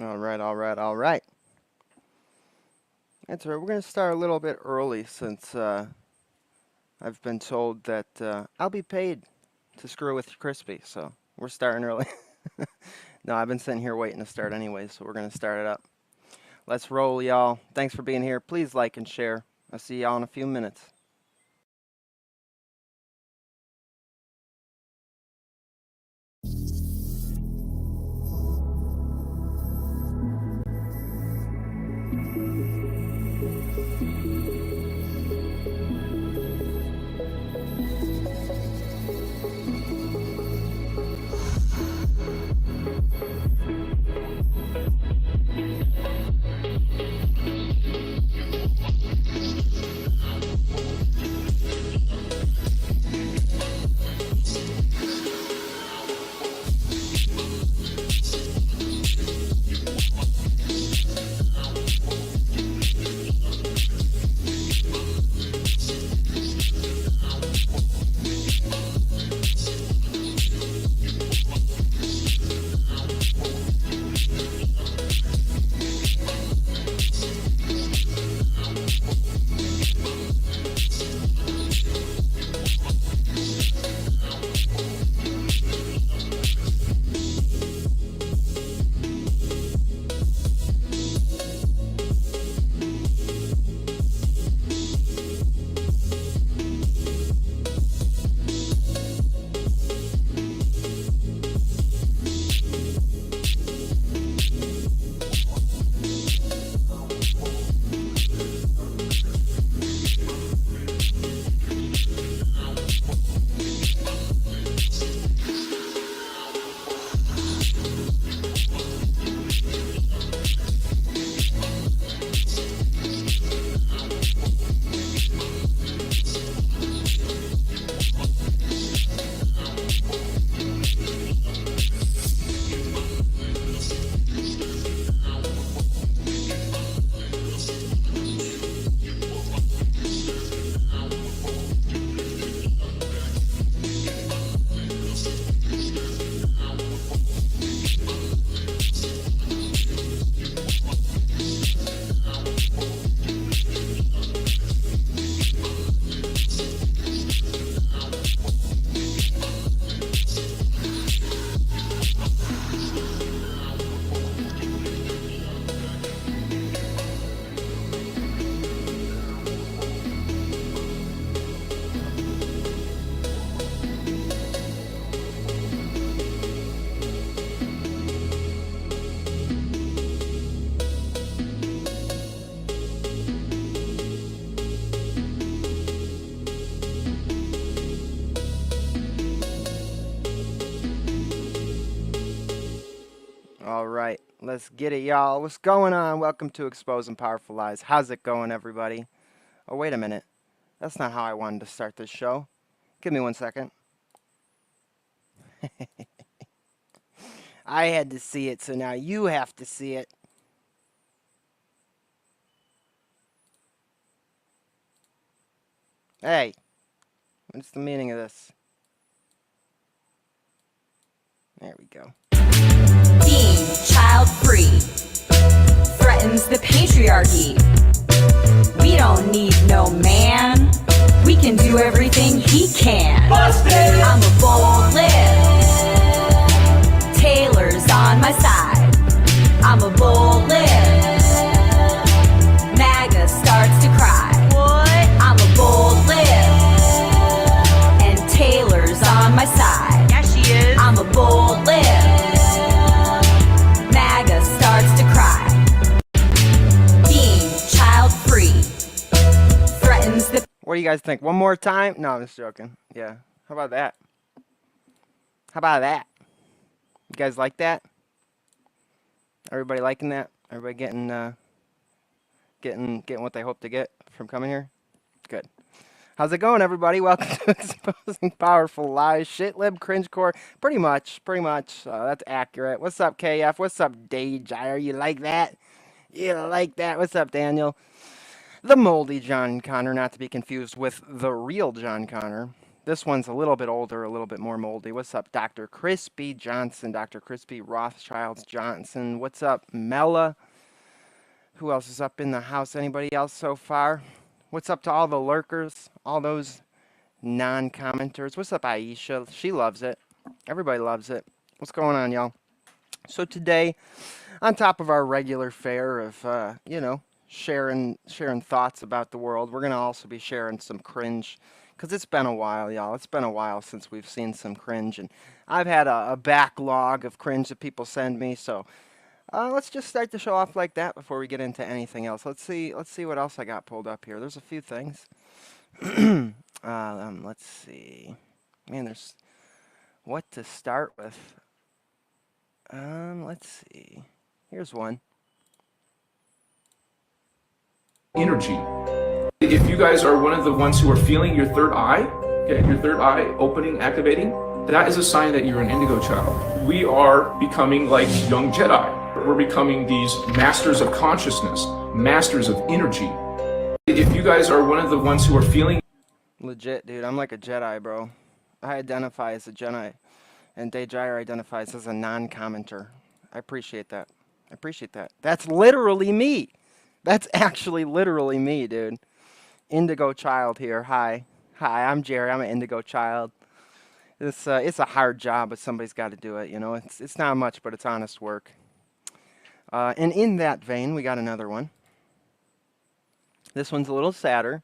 All right, all right, all right. That's right. We're going to start a little bit early since I've been told that I'll be paid to screw with Crispy, so we're starting early. No, I've been sitting here waiting to start anyway, so we're going to start it up. Let's roll, y'all. Thanks for being here. Please like and share. I'll see y'all in a few minutes. All right, let's get it, y'all. What's going on? Welcome to Exposing Powerful Lies. How's it going, everybody? Oh, wait a minute. That's not how I wanted to start this show. Give me 1 second. I had to see it, so now you have to see it. Hey, what's the meaning of this? There we go. Being child-free threatens the patriarchy. We don't need no man. We can do everything he can. Busted! I'm a bold lip. Taylor's on my side. I'm a bold lip. MAGA starts to cry. What? I'm a bold lip. And Taylor's on my side. Yeah, she is. I'm a bold lip. MAGA starts to cry. Being child-free threatens the... What do you guys think? One more time? No, I'm just joking. Yeah. How about that? How about that? You guys like that? Everybody liking that? Everybody getting what they hope to get from coming here? Good. How's it going, everybody? Welcome to Exposing Powerful Lies. Shit, lib, cringecore. Pretty much. That's accurate. What's up, KF? What's up, Dayjire? You like that? You like that? What's up, Daniel? The moldy John Connor, not to be confused with the real John Connor. This one's a little bit older, a little bit more moldy. What's up, Dr. Crispy Johnson, Dr. Crispy Rothschild Johnson? What's up, Mella? Who else is up in the house? Anybody else so far? What's up to all the lurkers, all those non-commenters? What's up, Aisha? She loves it. Everybody loves it. What's going on, y'all? So today, on top of our regular fare of, you know, sharing thoughts about the world, we're going to also be sharing some cringe. Because it's been a while, y'all. It's been a while since we've seen some cringe. And I've had a backlog of cringe that people send me. So let's just start the show off like that before we get into anything else. Let's see what else I got pulled up here. There's a few things. Let's see. Man, there's what to start with. Let's see. Here's one. Energy. If you guys are one of the ones who are feeling your third eye, okay, your third eye opening, activating, that is a sign that you're an indigo child. We are becoming like young Jedi. We're becoming these masters of consciousness, masters of energy. If you guys are one of the ones who are feeling Legit, dude. I'm like a Jedi, bro. I identify as a Jedi, and Dejire identifies as a non-commenter. I appreciate that. I appreciate that. That's literally me. That's actually literally me, dude. Indigo child here. Hi. Hi, I'm Jerry. I'm an indigo child. It's a hard job, but somebody's got to do it, you know. It's not much, but it's honest work. And in that vein, we got another one. This one's a little sadder,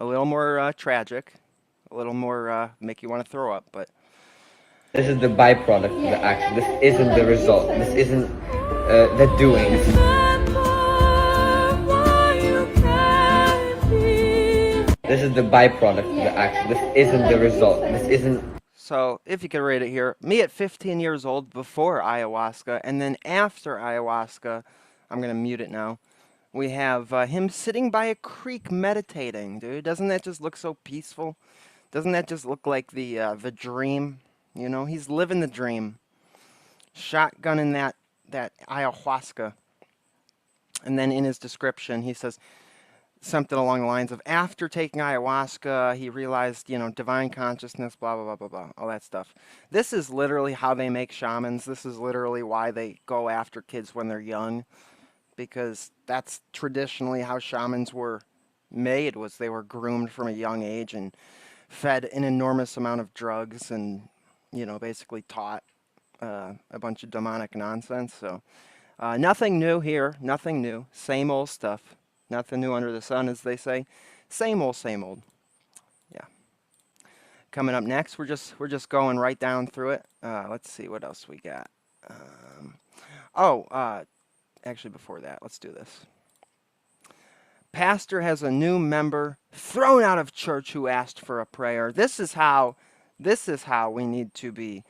a little more tragic, a little more make you want to throw up, but this is the byproduct of the action. This isn't the result. This isn't the doing. This is the byproduct of the action. This isn't the result. This isn't. So, if you could rate it here, me at 15 years old before ayahuasca, and then after ayahuasca, I'm going to mute it now, we have him sitting by a creek meditating, dude. Doesn't that just look so peaceful? Doesn't that just look like the dream? You know, he's living the dream. Shotgunning that ayahuasca. And then in his description, he says something along the lines of, after taking ayahuasca, he realized, you know, divine consciousness, blah, blah, blah, blah, blah, all that stuff. This is literally how they make shamans. This is literally why they go after kids when they're young, because that's traditionally how shamans were made, was they were groomed from a young age and fed an enormous amount of drugs and, you know, basically taught a bunch of demonic nonsense. So nothing new here, nothing new, same old stuff. Nothing new under the sun, as they say. Same old, same old. Yeah. Coming up next, we're just going right down through it. Let's see what else we got. Actually, before that, let's do this. Pastor has a new member thrown out of church who asked for a prayer. This is how we need to be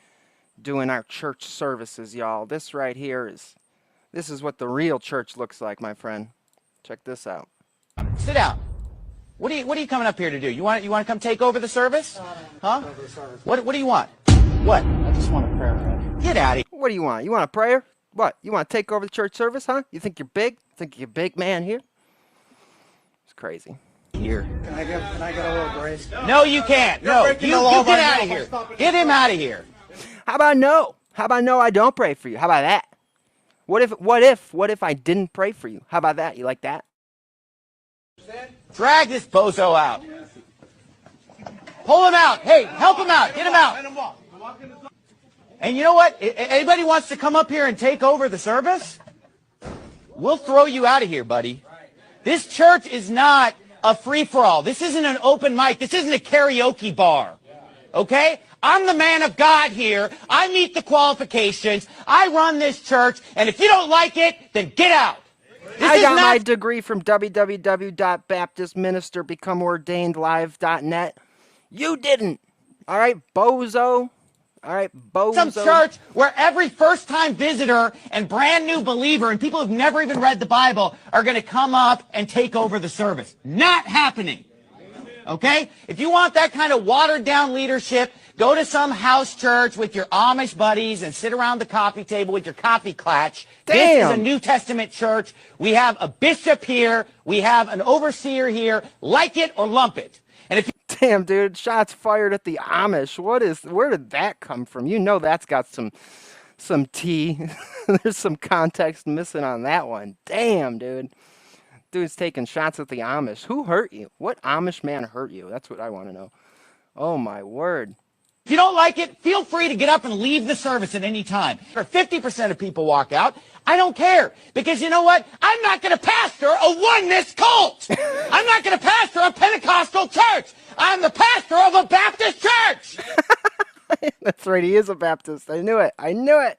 doing our church services, y'all. This right here this is what the real church looks like, my friend. Check this out. Sit down. What are you coming up here to do? You want to come take over the service? Huh? Over the service. What do you want? What? I just want a prayer, man. Get out of here. What do you want? You want a prayer? What? You want to take over the church service, huh? You think you're big? Think you're a big man here? It's crazy. Here. Can I get a little grace? No, you can't. No, you get out of here. Get him out of here. How about no? How about no? I don't pray for you. How about that? What if I didn't pray for you? How about that? You like that? Drag this bozo out. Pull him out. Hey, help him out. Get him out. And you know what? Anybody wants to come up here and take over the service? We'll throw you out of here, buddy. This church is not a free-for-all. This isn't an open mic. This isn't a karaoke bar. Okay? I'm the man of God here. I meet the qualifications. I run this church. And if you don't like it, then get out. I got my degree from www.baptistministerbecomeordainedlive.net. You didn't. All right, bozo. All right, bozo. Some church where every first-time visitor and brand new believer and people who've never even read the Bible are going to come up and take over the service. Not happening. Okay? If you want that kind of watered-down leadership, go to some house church with your Amish buddies and sit around the coffee table with your coffee clatch. Damn. This is a New Testament church. We have a bishop here. We have an overseer here. Like it or lump it. And if you Damn, dude, shots fired at the Amish. Where did that come from? You know that's got some tea. There's some context missing on that one. Damn, dude. Dude's taking shots at the Amish. Who hurt you? What Amish man hurt you? That's what I want to know. Oh, my word. If you don't like it, feel free to get up and leave the service at any time. Or 50% of people walk out. I don't care. Because you know what? I'm not going to pastor a oneness cult. I'm not going to pastor a Pentecostal church. I'm the pastor of a Baptist church. That's right. He is a Baptist. I knew it. I knew it.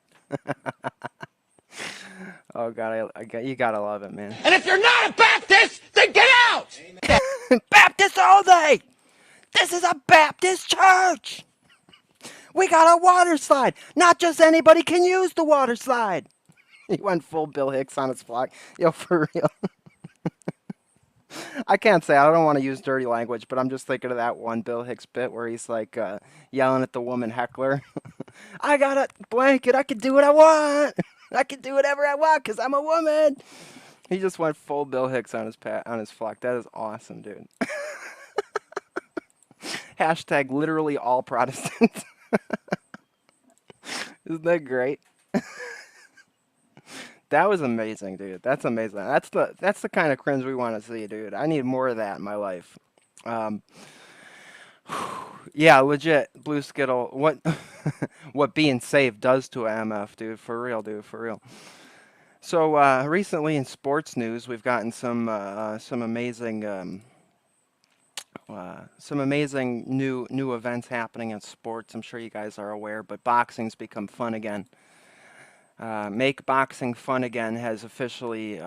Oh, God. You got to love it, man. And if you're not a Baptist, then get out. Baptist all day. This is a Baptist church. We got a water slide. Not just anybody can use the water slide. He went full Bill Hicks on his flock. Yo, for real. I can't say, I don't want to use dirty language, but I'm just thinking of that one Bill Hicks bit where he's like yelling at the woman heckler. I got a blanket. I can do what I want. I can do whatever I want because I'm a woman. He just went full Bill Hicks on his flock. That is awesome, dude. Hashtag literally all Protestants. Isn't that great? That was amazing, dude. That's amazing. That's the kind of cringe we want to see, dude. I need more of that in my life. Yeah, legit. Blue Skittle. What being saved does to an MF, dude. For real, dude. For real. So recently in sports news, we've gotten some amazing new events happening in sports. I'm sure you guys are aware, but boxing's become fun again. Make Boxing Fun Again has officially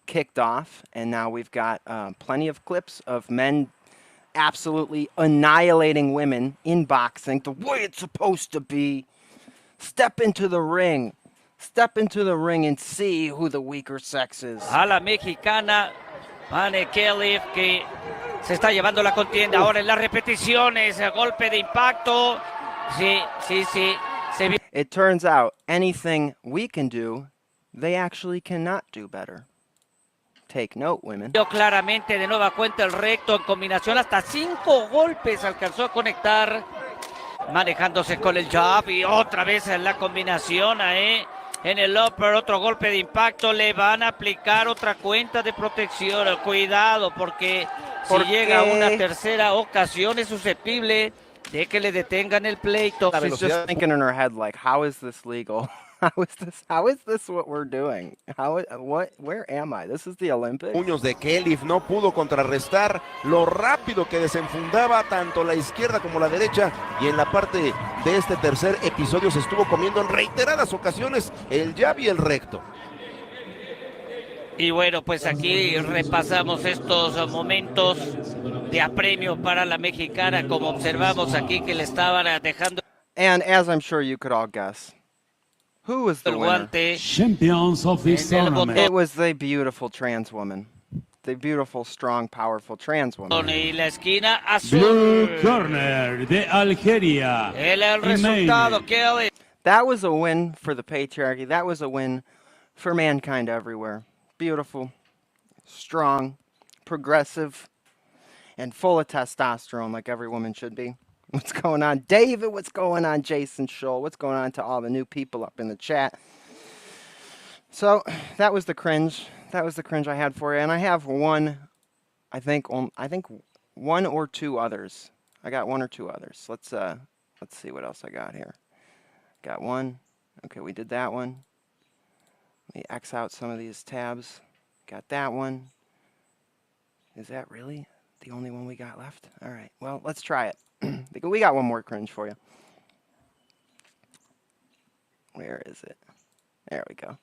kicked off, and now we've got plenty of clips of men absolutely annihilating women in boxing the way it's supposed to be. Step into the ring. Step into the ring and see who the weaker sex is. A la mexicana, Mane Kelly, que se está llevando la contienda ahora en las repeticiones, golpe de impacto. Sí. It turns out anything we can do, they actually cannot do better. Take note, women. Claramente de nueva cuenta el recto en combinación, hasta 5 golpes alcanzó a conectar, manejándose con el jab y otra vez en la combinación en el upper, otro golpe de impacto, le van a aplicar otra cuenta de protección. Cuidado porque si llega a una tercera ocasión es susceptible de que le detengan el pleito. She's just thinking in her head, like, how is this legal? How is this what we're doing? Where am I? This is the Olympics? Puños de Kelly no pudo contrarrestar lo rápido que desenfundaba tanto la izquierda como la derecha, y en la parte de este tercer episodio se estuvo comiendo en reiteradas ocasiones el jab y el recto. Y bueno, pues aquí repasamos estos momentos de apremio para la mexicana, como observamos aquí que le estaban dejando. And as I'm sure you could all guess, who was the winner? Champions of this tournament. It was the beautiful trans woman. The beautiful, strong, powerful trans woman. Y la esquina azul. Blue corner de Algeria. El resultado, Kelly. That was a win for the patriarchy. That was a win for mankind everywhere. Beautiful, strong, progressive, and full of testosterone like every woman should be. What's going on, David? What's going on, Jason Scholl? What's going on to all the new people up in the chat? So that was the cringe. That was the cringe I had for you, and I have one. I think one or two others. I got one or two others. Let's see what else I got here. Got one. Okay, we did that one. Let me X out some of these tabs. Got that one. Is that really the only one we got left? All right. Well, let's try it. We got one more cringe for you. Where is it? There we go.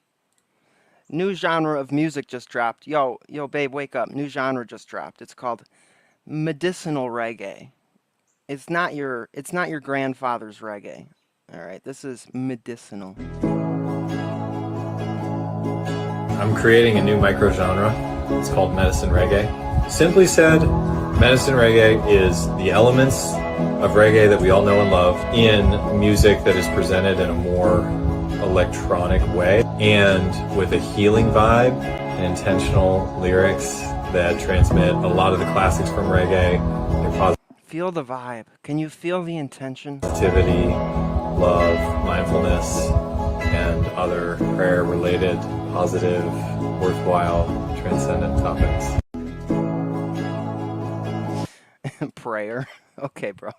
New genre of music just dropped. Yo, babe, wake up. New genre just dropped. It's called medicinal reggae. It's not your grandfather's reggae. All right, this is medicinal. I'm creating a new microgenre. It's called medicine reggae. Simply said, medicine reggae is the elements of reggae that we all know and love in music that is presented in a more electronic way and with a healing vibe and intentional lyrics that transmit a lot of the classics from reggae. Feel the vibe. Can you feel the intention? Positivity, love, mindfulness, and other prayer-related, positive, worthwhile, transcendent topics. Prayer. Okay, bro.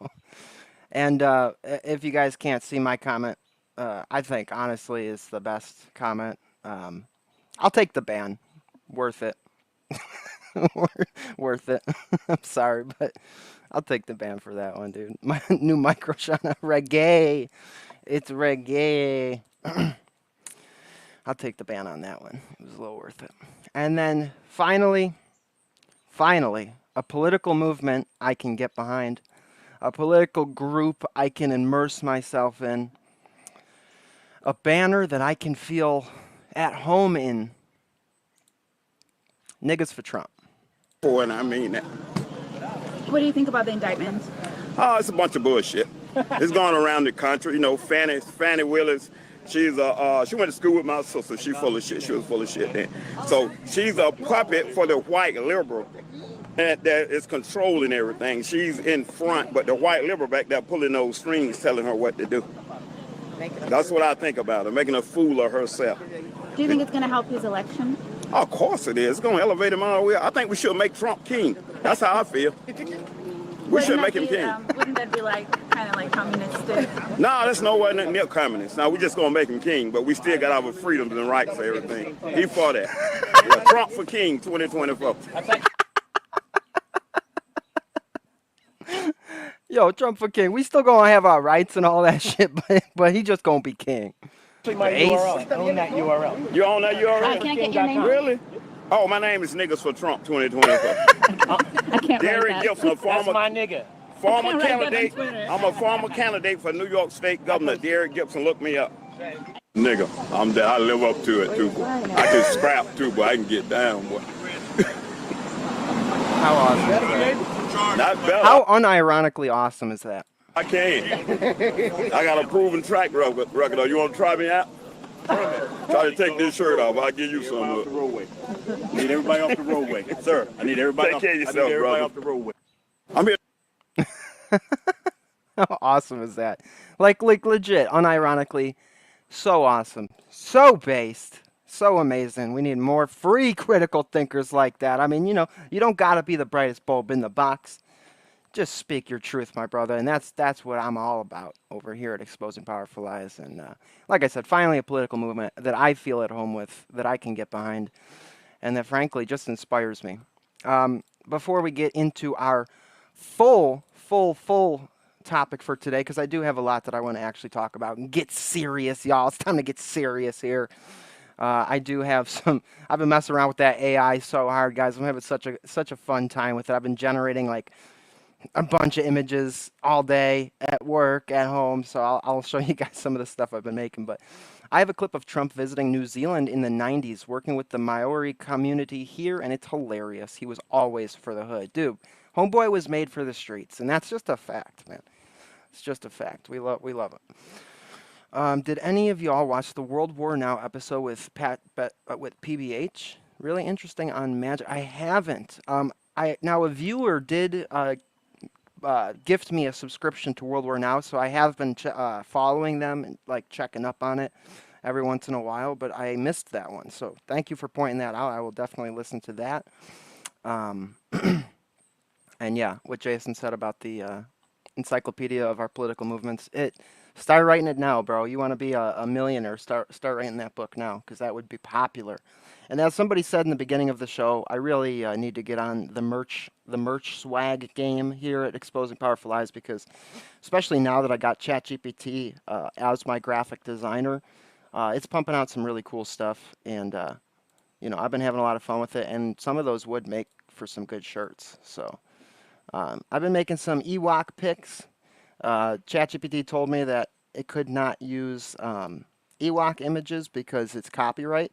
And if you guys can't see my comment, I think honestly is the best comment. I'll take the ban. Worth it. Worth it. I'm sorry, but I'll take the ban for that one, dude. My new micro genre reggae. It's reggae. I'll take the ban on that one. It was a little worth it. And then finally, a political movement I can get behind. A political group I can immerse myself in. A banner that I can feel at home in. Niggas for Trump. And I mean that. What do you think about the indictments? Oh, it's a bunch of bullshit. It's going around the country. You know, Fannie Willis, she went to school with my sister. She's full of shit. She was full of shit then. So she's a puppet for the white liberal that is controlling everything. She's in front, but the white liberal back there pulling those strings, telling her what to do. That's what I think about her, making a fool of herself. Do you think it's going to help his election? Of course it is. It's going to elevate him all the way. I think we should make Trump king. That's how I feel. We should make him king. Wouldn't that be kind of like communistic? No, that's nowhere near communist. Now, we're just going to make him king, but we still got our freedoms and rights for everything. He for that. Yeah, Trump for king 2024. Yo, Trump for king. We still gonna have our rights and all that shit, but he just gonna be king. My URL. Own that URL. You own that URL? Can I get your name? Really? Oh, my name is Niggas for Trump 2024. I can't Derek write Gibson, a That's former my nigga. former can't write that on candidate. Twitter. I'm a former candidate for New York State Governor. Derek Gibson, look me up. Nigga, I live up to it too. I can scrap too, but I can get down, boy. How awesome is that? Not better. How unironically awesome is that? I can. I got a proven track record. Oh, you want to try me out? Try to take this shirt off. I'll give you some. Off the roadway. I need everybody off the roadway. Sir, I need everybody, off the roadway. I'm here. How awesome is that? Like legit, unironically, so awesome. So based. So amazing. We need more free critical thinkers like that. I mean, you know, you don't gotta be the brightest bulb in the box. Just speak your truth, my brother, and that's what I'm all about over here at Exposing Powerful Lies. And like I said, finally a political movement that I feel at home with, that I can get behind, and that frankly just inspires me. Before we get into our full topic for today, because I do have a lot that I want to actually talk about and get serious, y'all. It's time to get serious here. I do have some. I've been messing around with that AI so hard, guys. I'm having such a fun time with it. I've been generating like a bunch of images all day at work, at home. So I'll show you guys some of the stuff I've been making. But I have a clip of Trump visiting New Zealand in the 90s, working with the Maori community here, and it's hilarious. He was always for the hood, dude. Homeboy was made for the streets, and that's just a fact, man. It's just a fact. We love it. Did any of y'all watch the World War Now episode with with PBH? Really interesting on magic. I haven't. Now a viewer did gift me a subscription to World War Now, so I have been following them and like checking up on it every once in a while. But I missed that one, so thank you for pointing that out. I will definitely listen to that. And yeah, what Jason said about the encyclopedia of our political movements. Start writing it now, bro. You want to be a millionaire, start writing that book now, because that would be popular. And as somebody said in the beginning of the show, I really need to get on the merch swag game here at Exposing Powerful Lies, because especially now that I got ChatGPT as my graphic designer, it's pumping out some really cool stuff. And you know, I've been having a lot of fun with it, and some of those would make for some good shirts. So I've been making some Ewok pics. ChatGPT told me that it could not use Ewok images because it's copyright.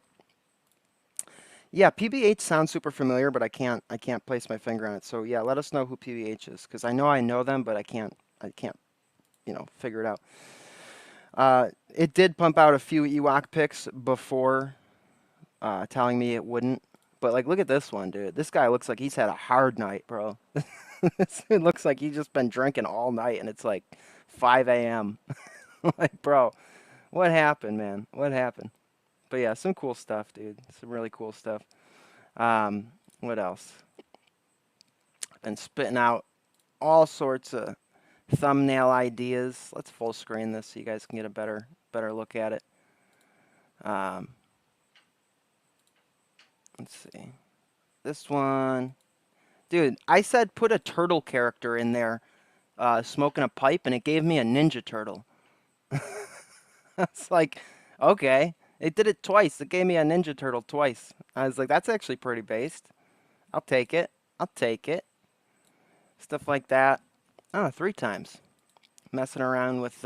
Yeah, PBH sounds super familiar, but I can't place my finger on it. So yeah, let us know who PBH is, because I know them, but I can't you know, figure it out. It did pump out a few Ewok pics before telling me it wouldn't. But like, look at this one, dude. This guy looks like he's had a hard night, bro. It looks like he's just been drinking all night, and it's like 5 a.m. Like, bro, what happened, man? What happened? But yeah, some cool stuff, dude. Some really cool stuff. What else? Been spitting out all sorts of thumbnail ideas. Let's full screen this so you guys can get a better look at it. Let's see. This one. Dude, I said put a turtle character in there smoking a pipe, and it gave me a Ninja Turtle. It's like, okay. It did it twice. It gave me a Ninja Turtle twice. I was like, that's actually pretty based. I'll take it. I'll take it. Stuff like that. Oh, 3 times. Messing around with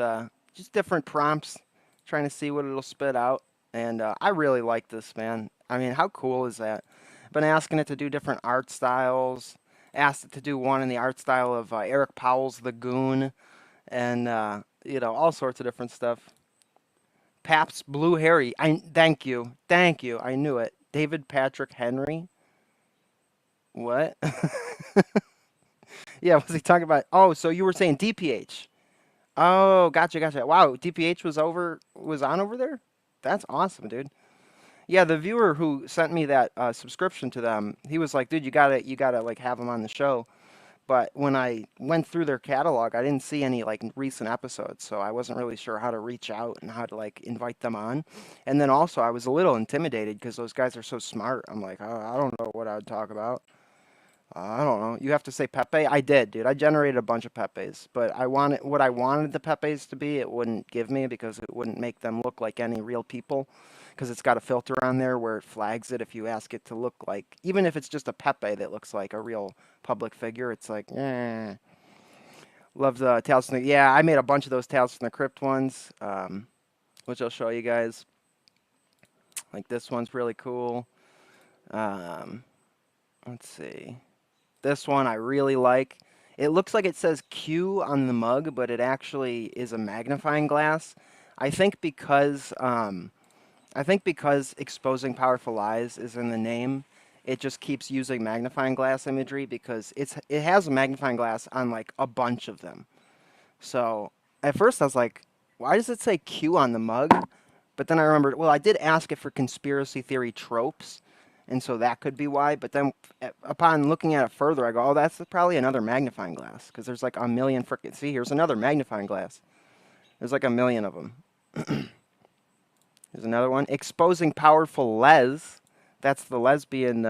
just different prompts, trying to see what it'll spit out. And I really like this, man. I mean, how cool is that? Been asking it to do different art styles. Asked it to do one in the art style of Eric Powell's The Goon. And, you know, all sorts of different stuff. Pabst Blue Harry. Thank you. Thank you. I knew it. David Patrick Henry. What? Yeah, was he talking about? Oh, so you were saying DPH. Oh, gotcha. Wow, DPH was on over there? That's awesome, dude. Yeah, the viewer who sent me that subscription to them, he was like, dude, you gotta like have them on the show. But when I went through their catalog, I didn't see any like recent episodes, so I wasn't really sure how to reach out and how to like invite them on. And then also I was a little intimidated because those guys are so smart. I'm like, oh, I don't know what I would talk about. I don't know. You have to say Pepe. I did, dude. I generated a bunch of Pepes, but what I wanted the Pepes to be, it wouldn't give me because it wouldn't make them look like any real people. Because it's got a filter on there where it flags it if you ask it to look like, even if it's just a Pepe that looks like a real public figure, it's like, eh. Love the Tales from the, yeah, I made a bunch of those Tales from the Crypt ones, which I'll show you guys. Like this one's really cool. Let's see. This one I really like. It looks like it says Q on the mug, but it actually is a magnifying glass. I think because exposing powerful lies is in the name, it just keeps using magnifying glass imagery because it has a magnifying glass on like a bunch of them. So at first I was like, why does it say Q on the mug? But then I remembered, well, I did ask it for conspiracy theory tropes, and so that could be why. But then upon looking at it further, I go, oh, that's probably another magnifying glass because there's like a million frickin'. See, here's another magnifying glass. There's like a million of them. Here's another one. Exposing powerful les. That's the lesbian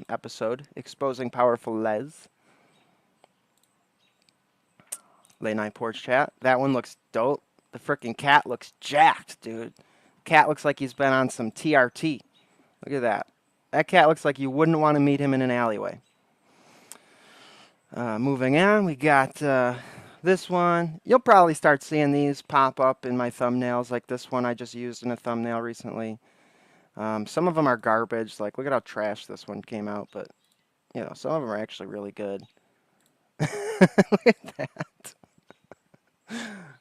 episode. Exposing powerful les. Late night porch chat. That one looks dope. The frickin' cat looks jacked, dude. Cat looks like he's been on some TRT. Look at that. That cat looks like you wouldn't want to meet him in an alleyway. Moving on, we got this one. You'll probably start seeing these pop up in my thumbnails, like this one I just used in a thumbnail recently. Some of them are garbage. Like, look at how trash this one came out, but, you know, some of them are actually really good. Look at that.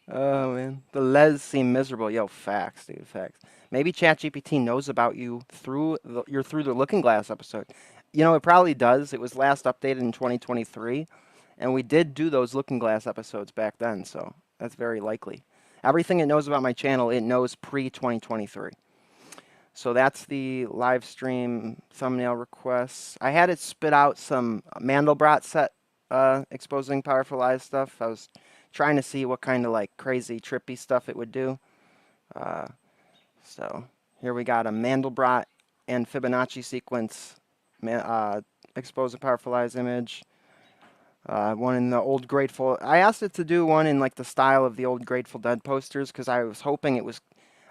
Oh, man. The les seem miserable. Yo, facts, dude, facts. Maybe ChatGPT knows about you through the Looking Glass episode. You know, it probably does. It was last updated in 2023, and we did do those Looking Glass episodes back then, so that's very likely. Everything it knows about my channel, it knows pre-2023. So that's the live stream thumbnail requests. I had it spit out some Mandelbrot set exposing powerful lies stuff. I was trying to see what kind of like crazy trippy stuff it would do. So here we got a Mandelbrot and Fibonacci sequence exposing powerful lies image. One in the old Grateful. I asked it to do one in like the style of the old Grateful Dead posters because I was hoping it was.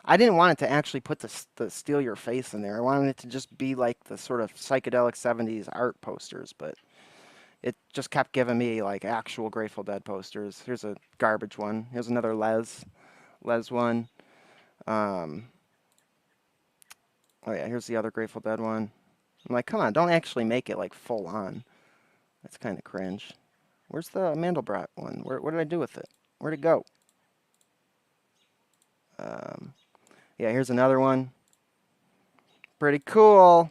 I didn't want it to actually put the Steal Your Face in there. I wanted it to just be like the sort of psychedelic 70s art posters, but it just kept giving me like actual Grateful Dead posters. Here's a garbage one. Here's another Les one. Oh yeah, here's the other Grateful Dead one. I'm like, come on, don't actually make it like full on. That's kind of cringe. Where's the Mandelbrot one? What did I do with it? Where'd it go? Yeah, here's another one. Pretty cool.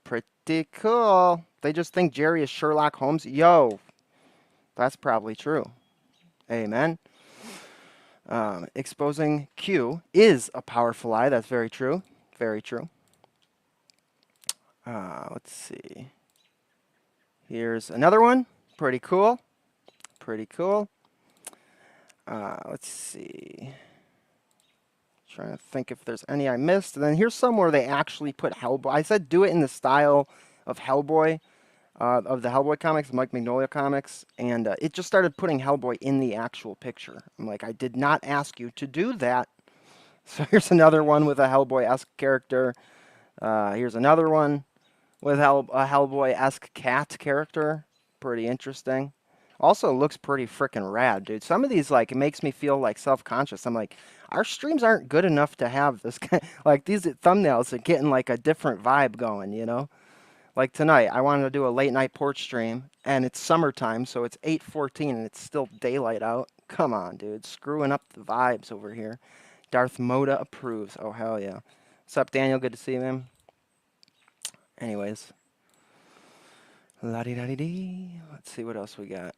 Pretty cool. They just think Jerry is Sherlock Holmes. Yo, That's probably true. Amen. Exposing Q is a powerful lie. That's very true. Very true. Let's see. Here's another one. Pretty cool. Pretty cool. Let's see. Trying to think if there's any I missed. And then here's some where they actually put Hellboy. I said do it in the style of Hellboy, of the Hellboy comics, Mike Mignola comics, and it just started putting Hellboy in the actual picture. I'm like, I did not ask you to do that. So here's another one with a Hellboy-esque character. Here's another one with a Hellboy-esque cat character. Pretty interesting. Also looks pretty freaking rad, dude. Some of these, like, it makes me feel, like, self-conscious. I'm like, our streams aren't good enough to have this kind. Like, these thumbnails are getting, like, a different vibe going, you know? Like tonight, I wanted to do a late night porch stream, and it's summertime, so it's 8:14 and it's still daylight out. Come on, dude. Screwing up the vibes over here. Darth Moda approves. Oh, hell yeah. What's up, Daniel? Good to see you, man. Anyways. La-di-da-di-dee. Let's see what else we got.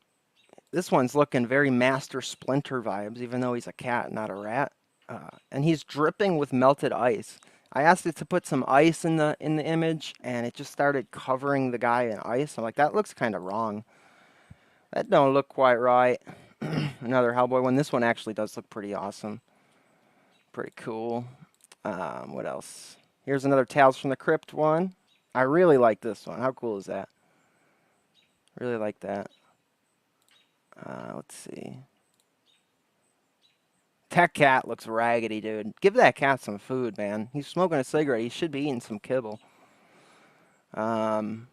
This one's looking very Master Splinter vibes, even though he's a cat, not a rat. And he's dripping with melted ice. I asked it to put some ice in the image, and it just started covering the guy in ice. I'm like, that looks kind of wrong. That don't look quite right. Another Hellboy one. This one actually does look pretty awesome. Pretty cool. What else? Here's another Tales from the Crypt one. I really like this one. How cool is that? Really like that. Let's see. That cat looks raggedy, dude. Give that cat some food, man. He's smoking a cigarette. He should be eating some kibble. Some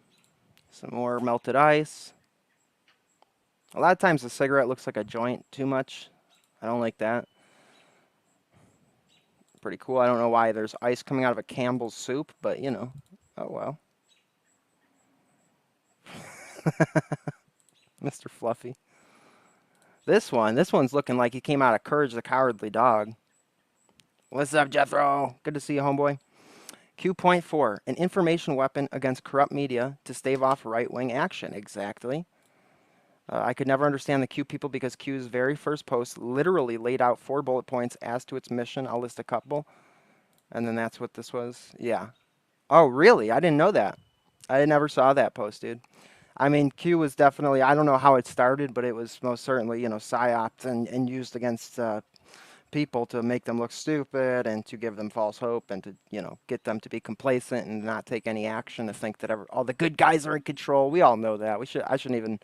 more melted ice. A lot of times the cigarette looks like a joint too much. I don't like that. Pretty cool. I don't know why there's ice coming out of a Campbell's soup, but, you know. Oh, well. Mr. Fluffy. This one's looking like he came out of Courage the Cowardly Dog. What's up, Jethro? Good to see you, homeboy. Q.4, an information weapon against corrupt media to stave off right-wing action. Exactly. I could never understand the Q people because Q's very first post literally laid out 4 bullet points as to its mission. I'll list a couple. And then that's what this was. Yeah. Oh, really? I didn't know that. I never saw that post, dude. I mean, Q was definitely, I don't know how it started, but it was most certainly, you know, psyoped and used against people to make them look stupid and to give them false hope and to, you know, get them to be complacent and not take any action, to think that all the good guys are in control. We all know that. I shouldn't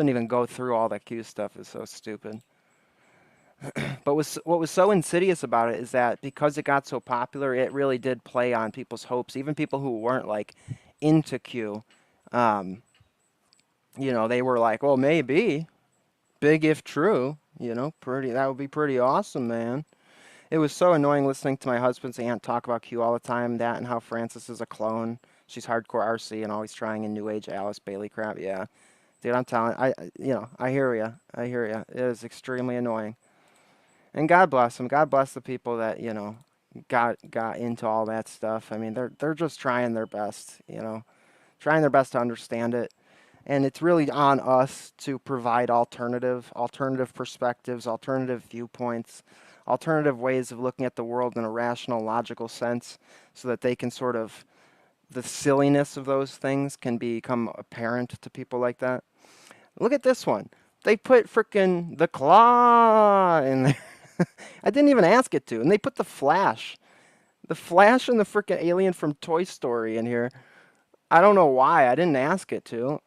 even go through all that Q stuff. It's so stupid. But what was so insidious about it is that because it got so popular, it really did play on people's hopes, even people who weren't, like, into Q. You know, they were like, well, maybe. Big if true. You know, that would be pretty awesome, man. It was so annoying listening to my husband's aunt talk about Q all the time, that and how Frances is a clone. She's hardcore RC and always trying in New Age Alice Bailey crap. Yeah. Dude, I'm telling you, I hear you. I hear you. It is extremely annoying. And God bless them. God bless the people that, you know, got into all that stuff. I mean, they're just trying their best, you know, trying their best to understand it. And it's really on us to provide alternative perspectives, alternative viewpoints, alternative ways of looking at the world in a rational, logical sense, so that they can sort of, the silliness of those things can become apparent to people like that. Look at this one. They put frickin' the claw in there. I didn't even ask it to. And they put the Flash. The Flash and the frickin' alien from Toy Story in here. I don't know why. I didn't ask it to.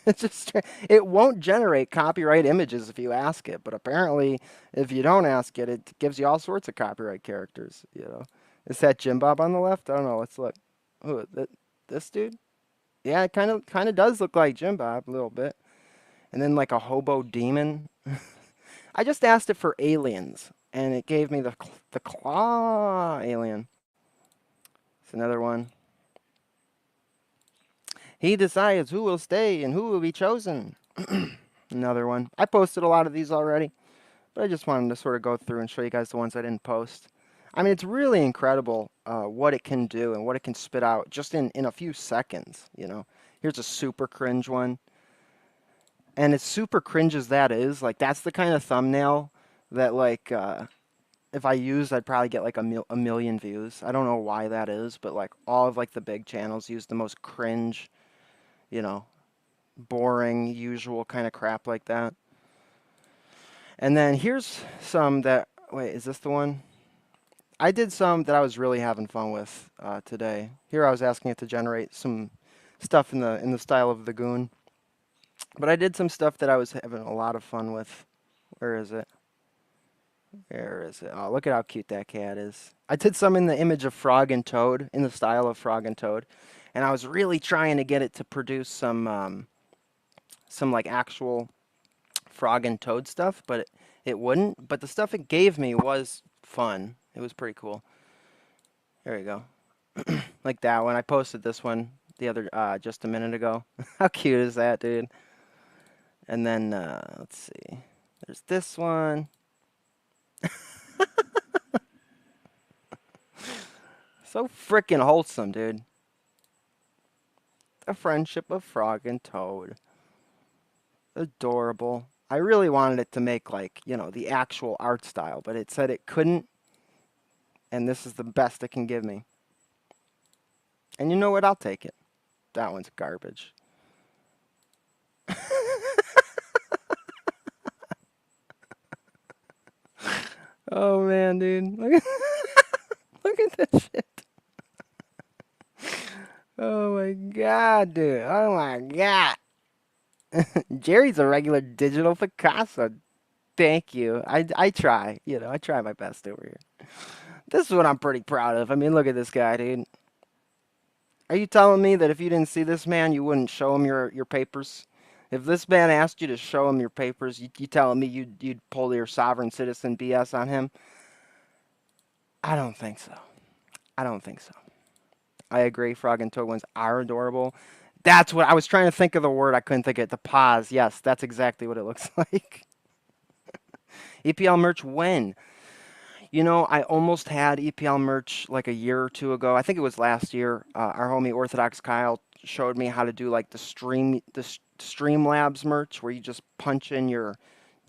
It's just, it won't generate copyright images if you ask it, but apparently if you don't ask it, it gives you all sorts of copyright characters, you know. Is that Jim Bob on the left? I don't know. Let's look. Ooh, this dude? Yeah, it kind of does look like Jim Bob a little bit. And then like a hobo demon. I just asked it for aliens, and it gave me the claw alien. It's another one. He decides who will stay and who will be chosen. Another one. I posted a lot of these already, but I just wanted to sort of go through and show you guys the ones I didn't post. I mean, it's really incredible what it can do and what it can spit out just in a few seconds, you know. Here's a super cringe one. And as super cringe as that is, like that's the kind of thumbnail that like if I used, I'd probably get like a million views. I don't know why that is, but like all of like the big channels use the most cringe, you know, boring, usual kind of crap like that. And then here's some that, wait, is this the one? I did some that I was really having fun with today. Here I was asking it to generate some stuff in the style of the Goon. But I did some stuff that I was having a lot of fun with. Where is it? Where is it? Oh, look at how cute that cat is. I did some in the image of Frog and Toad, in the style of Frog and Toad. And I was really trying to get it to produce some like actual Frog and Toad stuff, but it wouldn't. But the stuff it gave me was fun. It was pretty cool. There you go. Like that one. I posted this one the other just a minute ago. How cute is that, dude? And then let's see. There's this one. So freaking wholesome, dude. The friendship of Frog and Toad. Adorable. I really wanted it to make like, you know, the actual art style, but it said it couldn't. And this is the best it can give me. And you know what? I'll take it. That one's garbage. Oh man, dude. Look at, look at this shit. Oh my god, dude. Oh my god. Jerry's a regular digital Picasso. Thank you. I try. You know, I try my best over here. This is what I'm pretty proud of. I mean, look at this guy, dude. Are you telling me that if you didn't see this man, you wouldn't show him your papers? If this man asked you to show him your papers, you telling me you'd pull your sovereign citizen BS on him? I don't think so. I don't think so. I agree. Frog and Toad ones are adorable. That's what I was trying to think of the word. I couldn't think of it. The pause. Yes, that's exactly what it looks like. EPL merch when? You know, I almost had EPL merch like a year or two ago. I think it was last year. Our homie Orthodox Kyle showed me how to do like the Streamlabs merch where you just punch in your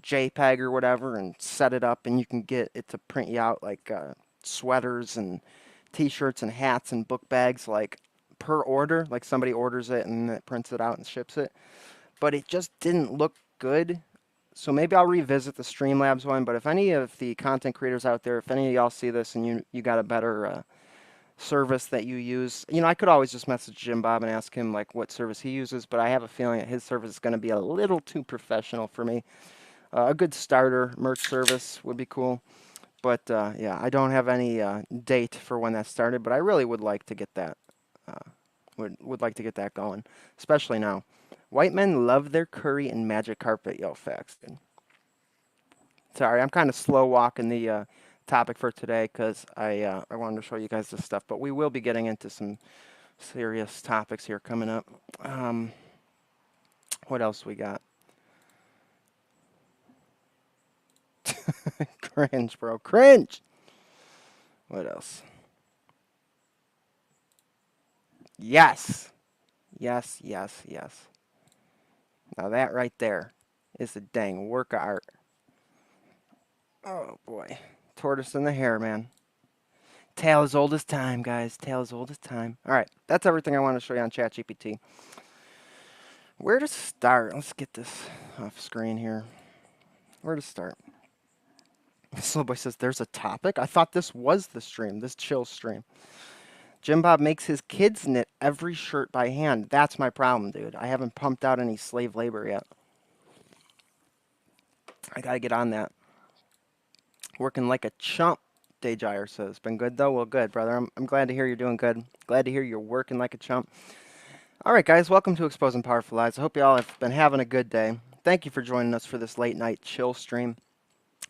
JPEG or whatever and set it up, and you can get it to print you out like sweaters and t-shirts and hats and book bags like per order. Like somebody orders it and it prints it out and ships it. But it just didn't look good. So maybe I'll revisit the Streamlabs one, but if any of the content creators out there, if any of y'all see this and you got a better service that you use, you know, I could always just message Jim Bob and ask him like what service he uses, but I have a feeling that his service is going to be a little too professional for me. A good starter merch service would be cool, but yeah, I don't have any date for when that started, but I really would like to get that, would like to get that going, especially now. White men love their curry and magic carpet. Yo, facts, dude. Sorry, I'm kind of slow walking the topic for today because I wanted to show you guys this stuff. But we will be getting into some serious topics here coming up. What else we got? Cringe, bro. Cringe! What else? Yes! Yes, yes, yes. Now that right there is a dang work of art. Oh boy. Tortoise in the hair, man. Tale as old as time, guys. Tale as old as time. Alright, that's everything I want to show you on ChatGPT. Where to start? Let's get this off screen here. Where to start? Slowboy says, there's a topic? I thought this was the stream, this chill stream. Jim Bob makes his kids knit every shirt by hand. That's my problem, dude. I haven't pumped out any slave labor yet. I gotta get on that. Working like a chump, Dayjire says. Been good, though? Well, good, brother. I'm glad to hear you're doing good. Glad to hear you're working like a chump. All right, guys. Welcome to Exposing Powerful Lies. I hope you all have been having a good day. Thank you for joining us for this late night chill stream.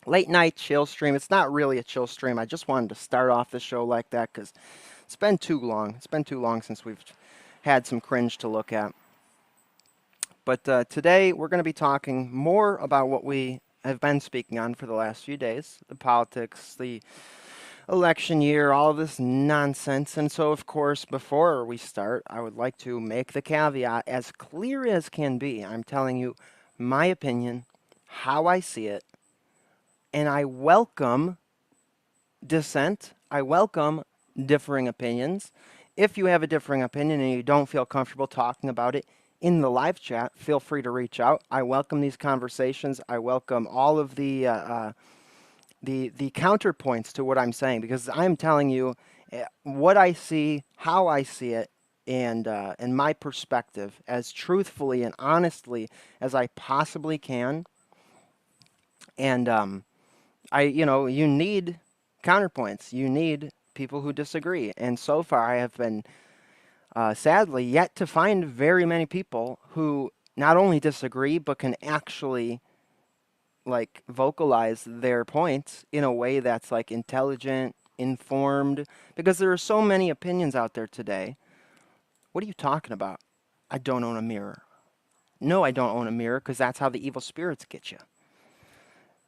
Late night chill stream. It's not really a chill stream. I just wanted to start off the show like that because it's been too long. It's been too long since we've had some cringe to look at. But today we're going to be talking more about what we have been speaking on for the last few days. The politics, the election year, all of this nonsense. And so, of course, before we start, I would like to make the caveat as clear as can be. I'm telling you my opinion, how I see it, and I welcome dissent. I welcome differing opinions. If you have a differing opinion and you don't feel comfortable talking about it in the live chat, feel free to reach out. I welcome these conversations. I welcome all of the counterpoints to what I'm saying, because I'm telling you what I see, how I see it, and my perspective as truthfully and honestly as I possibly can. And you need counterpoints. You need people who disagree. And so far, I have been sadly yet to find very many people who not only disagree but can actually like vocalize their points in a way that's like intelligent, informed, because there are so many opinions out there today. What are you talking about? I don't own a mirror. No, I don't own a mirror, because that's how the evil spirits get you.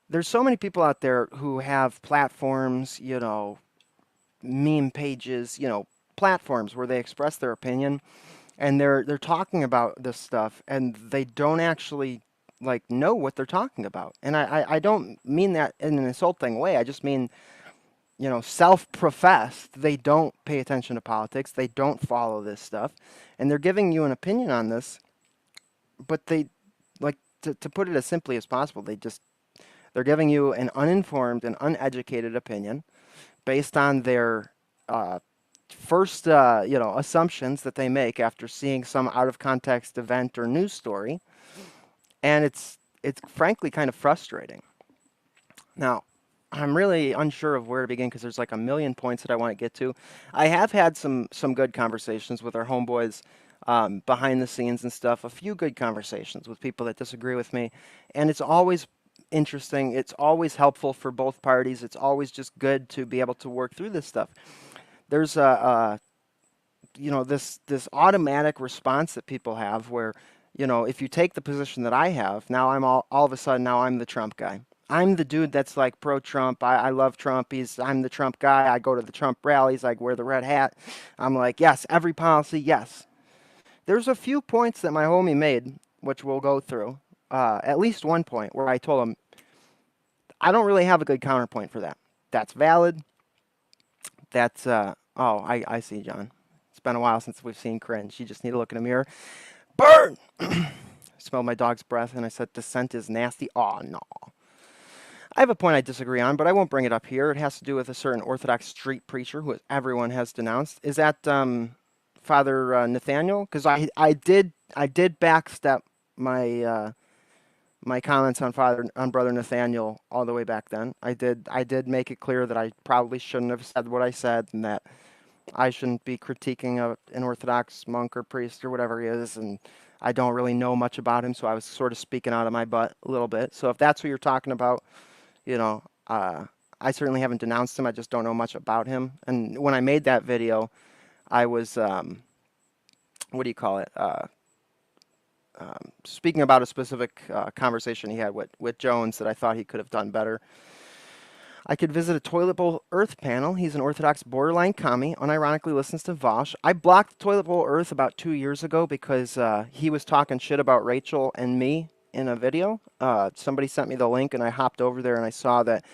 There's so many people out there who have platforms, meme pages, platforms where they express their opinion, and they're talking about this stuff, and they don't actually know what they're talking about. And I don't mean that in an insulting way. I just mean, self-professed. They don't pay attention to politics. They don't follow this stuff, and they're giving you an opinion on this. But they, to put it as simply as possible, they're giving you an uninformed and uneducated opinion based on their first, assumptions that they make after seeing some out-of-context event or news story. And it's frankly kind of frustrating. Now, I'm really unsure of where to begin, because there's like a million points that I want to get to. I have had some good conversations with our homeboys behind the scenes and stuff. A few good conversations with people that disagree with me. And it's always interesting. It's always helpful for both parties. It's always just good to be able to work through this stuff. There's this automatic response that people have where, if you take the position that I have, now I'm all of a sudden, now I'm the Trump guy. I'm the dude that's like pro-Trump. I love Trump. I'm the Trump guy. I go to the Trump rallies. I wear the red hat. I'm like, yes, every policy, yes. There's a few points that my homie made, which we'll go through. At least one point where I told him, I don't really have a good counterpoint for that. That's valid. That's, I see, John. It's been a while since we've seen cringe. You just need to look in a mirror. Burn! I smelled my dog's breath, and I said, dissent is nasty. Oh, no. I have a point I disagree on, but I won't bring it up here. It has to do with a certain Orthodox street preacher who everyone has denounced. Is that Father Nathaniel? Because I did backstep my my comments on Brother Nathaniel all the way back then. I did make it clear that I probably shouldn't have said what I said, and that I shouldn't be critiquing an Orthodox monk or priest or whatever he is, and I don't really know much about him, so I was sort of speaking out of my butt a little bit. So if that's what you're talking about, I certainly haven't denounced him. I just don't know much about him. And when I made that video, I was, what do you call it? Speaking about a specific conversation he had with Jones that I thought he could have done better. I could visit a Toilet Bowl Earth panel. He's an Orthodox borderline commie, unironically listens to Vosh. I blocked Toilet Bowl Earth about 2 years ago because he was talking shit about Rachel and me in a video. Somebody sent me the link, and I hopped over there, and I saw that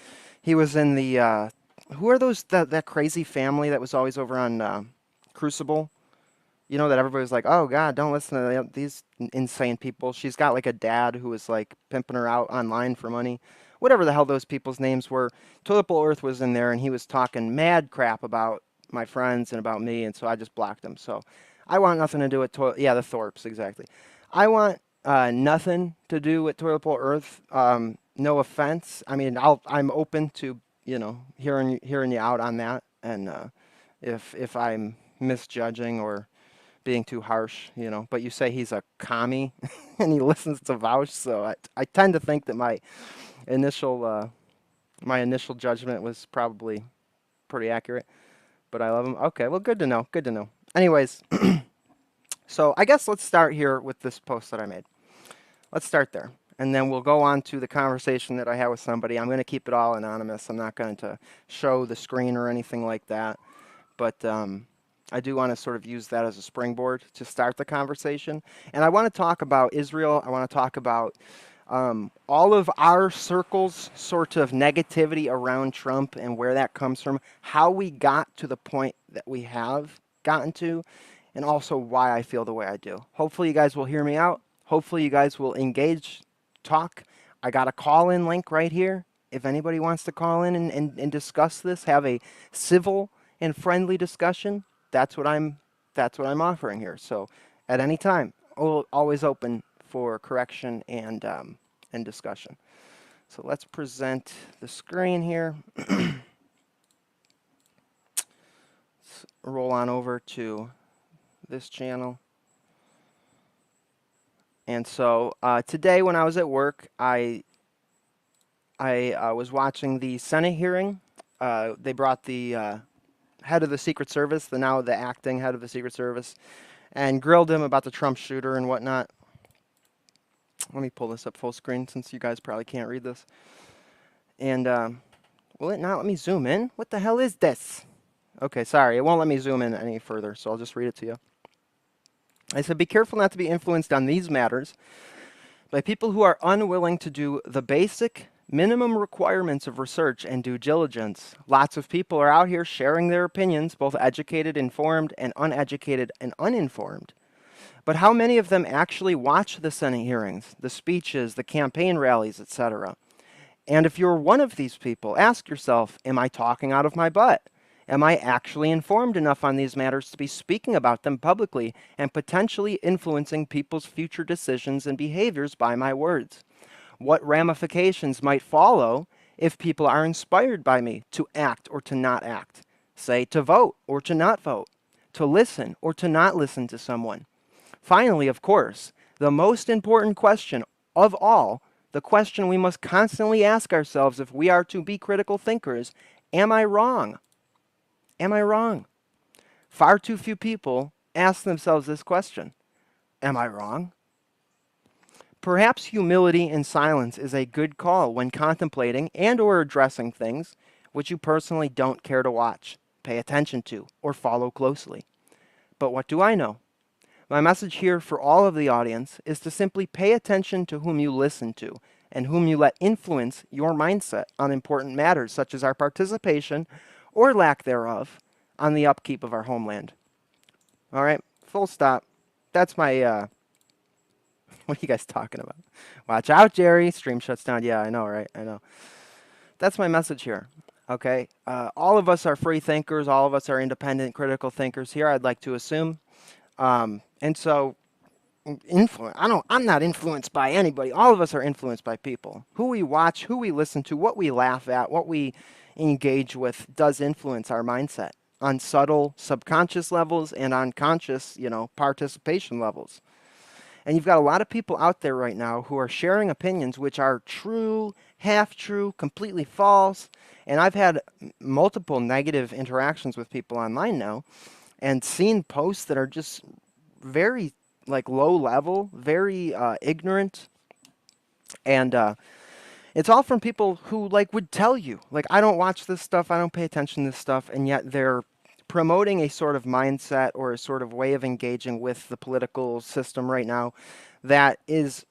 he was in the, who are those, that crazy family that was always over on Crucible? You know, that everybody was like, oh, God, don't listen to these insane people. She's got, like, a dad who was, like, pimping her out online for money. Whatever the hell those people's names were. Toilet Bowl Earth was in there, and he was talking mad crap about my friends and about me, and so I just blocked him. So I want nothing to do with the Thorpes, exactly. I want nothing to do with Toilet Bowl Earth. No offense. I mean, I'm open to, hearing you out on that, and if I'm misjudging or being too harsh, but you say he's a commie and he listens to Vouch, so I tend to think that my initial judgment was probably pretty accurate, but I love him. Okay, well, good to know. Good to know. Anyways, so I guess let's start here with this post that I made. Let's start there, and then we'll go on to the conversation that I had with somebody. I'm going to keep it all anonymous. I'm not going to show the screen or anything like that, but I do want to sort of use that as a springboard to start the conversation. And I want to talk about Israel. I want to talk about all of our circles, sort of negativity around Trump and where that comes from, how we got to the point that we have gotten to, and also why I feel the way I do. Hopefully you guys will hear me out. Hopefully you guys will engage, talk. I got a call-in link right here. If anybody wants to call in and discuss this, have a civil and friendly discussion, that's what I'm offering here. So at any time, always open for correction and discussion. So let's present the screen here. Let's roll on over to this channel. And so today when I was at work, I was watching the Senate hearing. They brought the head of the Secret Service, now the acting head of the Secret Service, and grilled him about the Trump shooter and whatnot. Let me pull this up full screen since you guys probably can't read this. And will it not let me zoom in? What the hell is this? Okay, sorry, it won't let me zoom in any further, so I'll just read it to you. I said, be careful not to be influenced on these matters by people who are unwilling to do the basic minimum requirements of research and due diligence. Lots of people are out here sharing their opinions, both educated, informed, and uneducated and uninformed. But how many of them actually watch the Senate hearings, the speeches, the campaign rallies, etc.? And if you're one of these people, ask yourself, am I talking out of my butt? Am I actually informed enough on these matters to be speaking about them publicly and potentially influencing people's future decisions and behaviors by my words? What ramifications might follow if people are inspired by me to act or to not act? Say, to vote or to not vote, to listen or to not listen to someone. Finally, of course, the most important question of all, the question we must constantly ask ourselves if we are to be critical thinkers, am I wrong? Am I wrong? Far too few people ask themselves this question. Am I wrong? Perhaps humility and silence is a good call when contemplating and or addressing things which you personally don't care to watch, pay attention to, or follow closely. But what do I know? My message here for all of the audience is to simply pay attention to whom you listen to and whom you let influence your mindset on important matters such as our participation or lack thereof on the upkeep of our homeland. All right, full stop. That's my, what are you guys talking about? Watch out, Jerry. Stream shuts down. Yeah, I know, right? I know. That's my message here. Okay, all of us are free thinkers. All of us are independent, critical thinkers here, I'd like to assume. And so, I'm not influenced by anybody. All of us are influenced by people. Who we watch, who we listen to, what we laugh at, what we engage with does influence our mindset on subtle subconscious levels and on conscious, participation levels. And you've got a lot of people out there right now who are sharing opinions which are true, half true, completely false. And I've had multiple negative interactions with people online now and seen posts that are just very low level, very ignorant. And it's all from people who would tell you, I don't watch this stuff, I don't pay attention to this stuff, and yet they're promoting a sort of mindset or a sort of way of engaging with the political system right now that is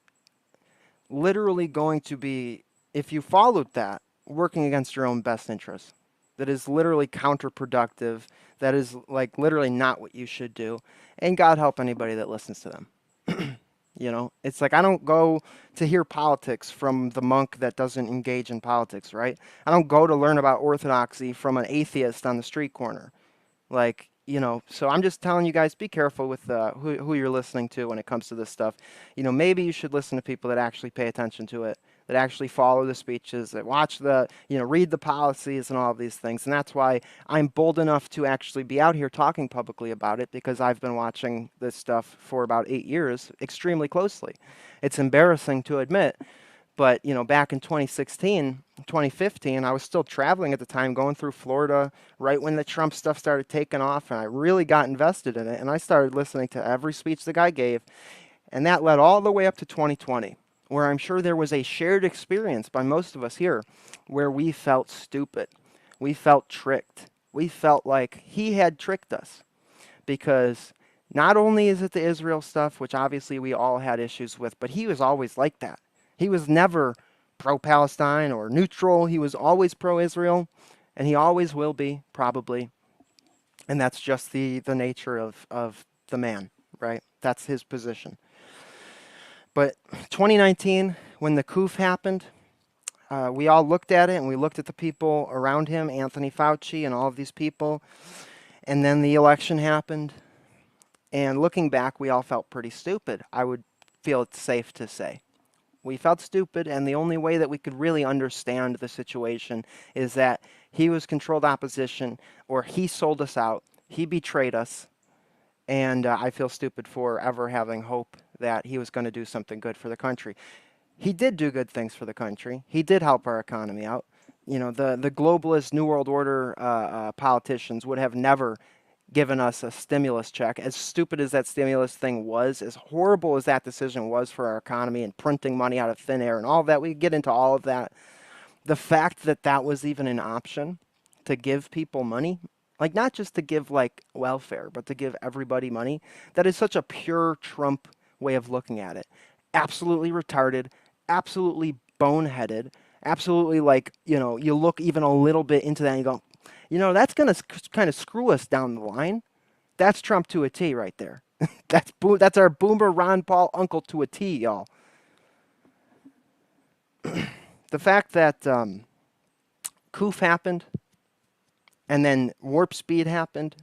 literally going to be, if you followed that, working against your own best interests. That is literally counterproductive. That is literally not what you should do. And God help anybody that listens to them. It's I don't go to hear politics from the monk that doesn't engage in politics, right? I don't go to learn about orthodoxy from an atheist on the street corner. So I'm just telling you guys, be careful with who you're listening to when it comes to this stuff. Maybe you should listen to people that actually pay attention to it, that actually follow the speeches, that watch read the policies and all of these things. And that's why I'm bold enough to actually be out here talking publicly about it, because I've been watching this stuff for about 8 years extremely closely. It's embarrassing to admit, but, back in 2016, 2015, I was still traveling at the time, going through Florida right when the Trump stuff started taking off, and I really got invested in it, and I started listening to every speech the guy gave, and that led all the way up to 2020. Where I'm sure there was a shared experience by most of us here where we felt stupid. We felt tricked. We felt like he had tricked us. because not only is it the Israel stuff, which obviously we all had issues with, but he was always like that. He was never pro-Palestine or neutral. He was always pro-Israel, and he always will be, probably. And that's just the nature of the man, right? That's his position. But 2019, when the coup happened, we all looked at it, and we looked at the people around him, Anthony Fauci and all of these people, and then the election happened. And looking back, we all felt pretty stupid. I would feel it's safe to say. We felt stupid, and the only way that we could really understand the situation is that he was controlled opposition, or he sold us out, he betrayed us, and I feel stupid for ever having hope that he was going to do something good for the country. He did do good things for the country. He did help our economy out. You know, the globalist New World Order politicians would have never given us a stimulus check. As stupid as that stimulus thing was, as horrible as that decision was for our economy and printing money out of thin air and all of that, we could get into all of that. The fact that that was even an option to give people money, like not just to give like welfare, but to give everybody money, that is such a pure Trump way of looking at it. Absolutely retarded, absolutely boneheaded, absolutely like, you know, you look even a little bit into that and you go, you know, that's going to kind of screw us down the line. That's Trump to a T right there. That's our boomer Ron Paul uncle to a T, y'all. The fact that coup happened, and then warp speed happened,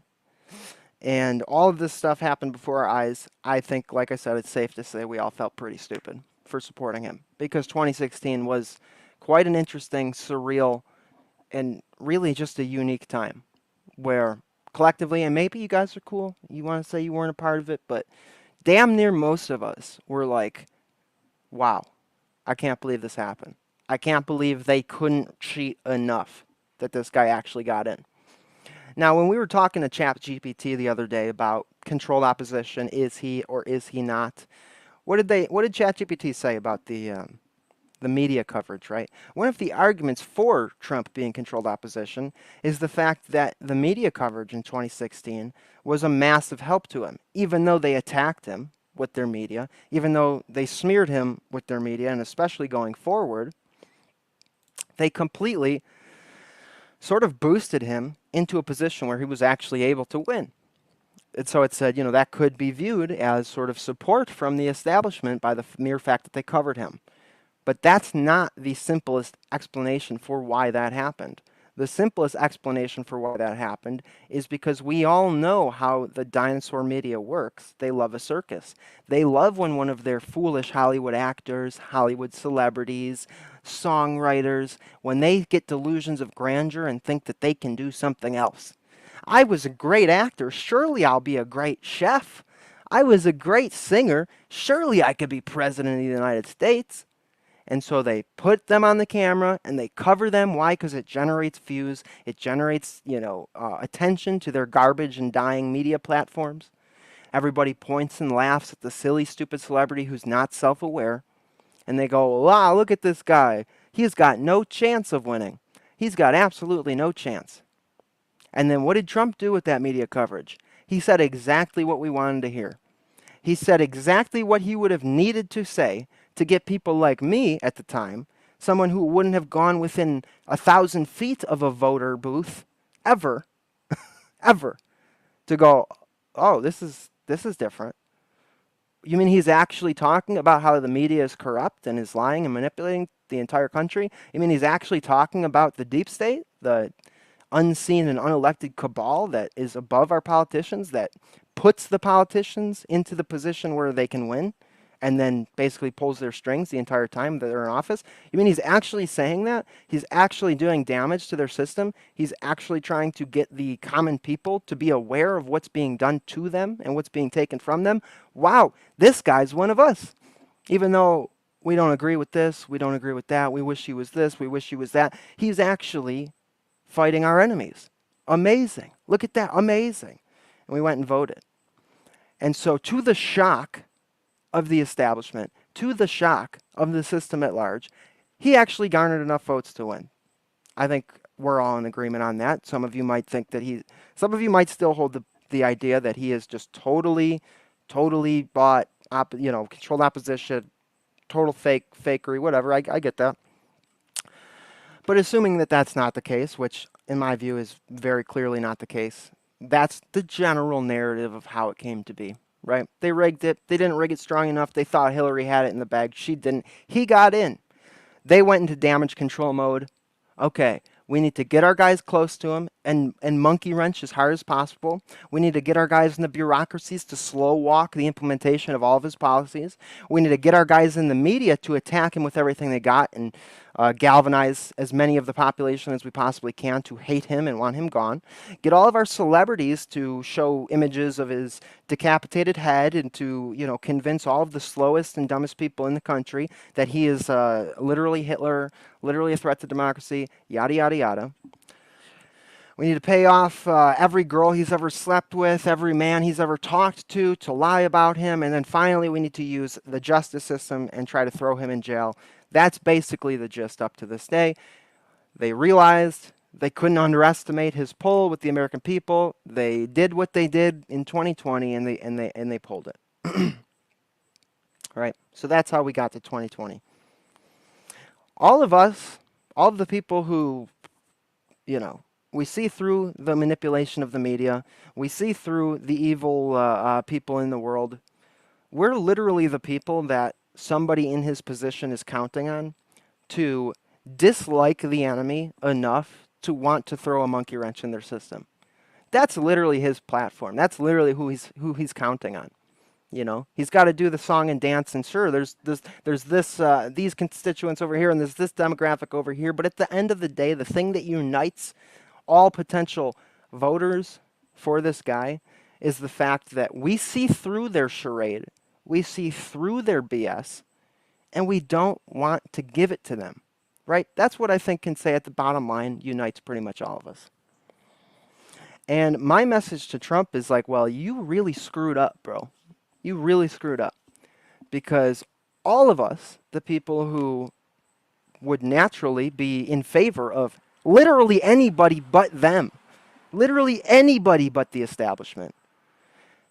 and all of this stuff happened before our eyes, I think, like I said, it's safe to say we all felt pretty stupid for supporting him. Because 2016 was quite an interesting, surreal, and really just a unique time where collectively, and maybe you guys are cool, you want to say you weren't a part of it, but damn near most of us were like, wow, I can't believe this happened. I can't believe they couldn't cheat enough that this guy actually got in. Now, when we were talking to ChatGPT the other day about controlled opposition, is he or is he not? What did ChatGPT say about the media coverage, right? One of the arguments for Trump being controlled opposition is the fact that the media coverage in 2016 was a massive help to him, even though they attacked him with their media, even though they smeared him with their media, and especially going forward, they completely sort of boosted him into a position where he was actually able to win. And so it said, you know, that could be viewed as sort of support from the establishment by the mere fact that they covered him. But that's not the simplest explanation for why that happened. The simplest explanation for why that happened is because we all know how the dinosaur media works. They love a circus. They love when one of their foolish Hollywood actors, Hollywood celebrities, songwriters, when they get delusions of grandeur and think that they can do something else. I was a great actor. Surely I'll be a great chef. I was a great singer. Surely I could be president of the United States. And so they put them on the camera and they cover them. Why? Because it generates views. It generates, you know, attention to their garbage and dying media platforms. Everybody points and laughs at the silly, stupid celebrity who's not self-aware. And they go, wow, look at this guy. He's got no chance of winning. He's got absolutely no chance. And then what did Trump do with that media coverage? He said exactly what we wanted to hear. He said exactly what he would have needed to say to get people like me at the time, someone who wouldn't have gone within 1,000 feet of a voter booth, ever, ever, to go, oh, this is different. You mean he's actually talking about how the media is corrupt and is lying and manipulating the entire country? You mean he's actually talking about the deep state, the unseen and unelected cabal that is above our politicians, that puts the politicians into the position where they can win and then basically pulls their strings the entire time that they're in office? You mean he's actually saying that? He's actually doing damage to their system? He's actually trying to get the common people to be aware of what's being done to them and what's being taken from them? Wow, this guy's one of us. Even though we don't agree with this, we don't agree with that, we wish he was this, we wish he was that, he's actually fighting our enemies. Amazing. Look at that. Amazing. And we went and voted. And so to the shock of the establishment, to the shock of the system at large, he actually garnered enough votes to win. I think we're all in agreement on that. Some of you might think that some of you might still hold the idea that he is just totally bought, controlled opposition, total fakery, whatever. I get that. But assuming that that's not the case, which in my view is very clearly not the case, that's the general narrative of how it came to be, right? They rigged it. They didn't rig it strong enough. They thought Hillary had it in the bag. She didn't. He got in. They went into damage control mode. Okay, we need to get our guys close to him and monkey wrench as hard as possible. We need to get our guys in the bureaucracies to slow walk the implementation of all of his policies. We need to get our guys in the media to attack him with everything they got and galvanize as many of the population as we possibly can to hate him and want him gone. Get all of our celebrities to show images of his decapitated head and to, convince all of the slowest and dumbest people in the country that he is literally Hitler, literally a threat to democracy, yada, yada, yada. We need to pay off every girl he's ever slept with, every man he's ever talked to lie about him. And then finally, we need to use the justice system and try to throw him in jail. That's basically the gist up to this day. They realized they couldn't underestimate his pull with the American people. They did what they did in 2020, and they pulled it. All right, so that's how we got to 2020. All of us, all of the people who, we see through the manipulation of the media. We see through the evil people in the world. We're literally the people that somebody in his position is counting on to dislike the enemy enough to want to throw a monkey wrench in their system. That's literally his platform. That's literally who he's counting on. He's got to do the song and dance, and sure, there's these constituents over here, and there's this demographic over here. But at the end of the day, the thing that unites all potential voters for this guy is the fact that we see through their charade. We see through their BS, and we don't want to give it to them, right? That's what I think can say at the bottom line unites pretty much all of us. And my message to Trump is like, well, you really screwed up, bro. You really screwed up. Because all of us, the people who would naturally be in favor of literally anybody but them, literally anybody but the establishment,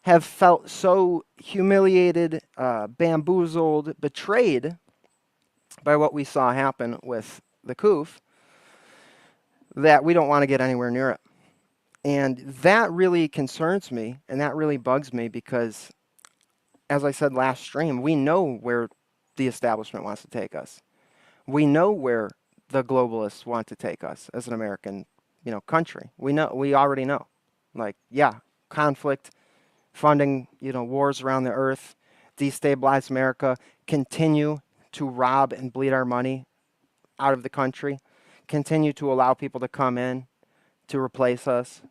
have felt so humiliated, bamboozled, betrayed by what we saw happen with the coup that we don't want to get anywhere near it. And that really concerns me, and that really bugs me because, as I said last stream, we know where the establishment wants to take us. We know where the globalists want to take us as an American, country. We already know. Conflict, funding, wars around the earth, destabilize America, continue to rob and bleed our money out of the country, continue to allow people to come in to replace us.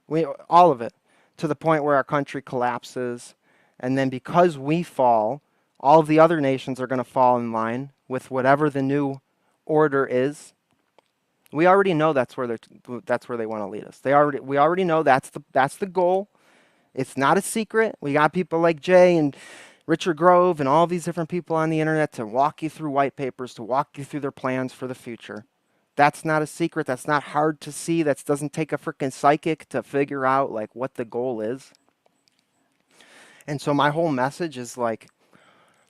All of it, to the point where our country collapses. And then because we fall, all of the other nations are going to fall in line with whatever the new order is. We already know that's where they want to lead us. We already know that's the goal. It's not a secret. We got people like Jay and Richard Grove and all these different people on the internet to walk you through white papers, to walk you through their plans for the future. That's not a secret. That's not hard to see. That doesn't take a freaking psychic to figure out what the goal is. And so my whole message is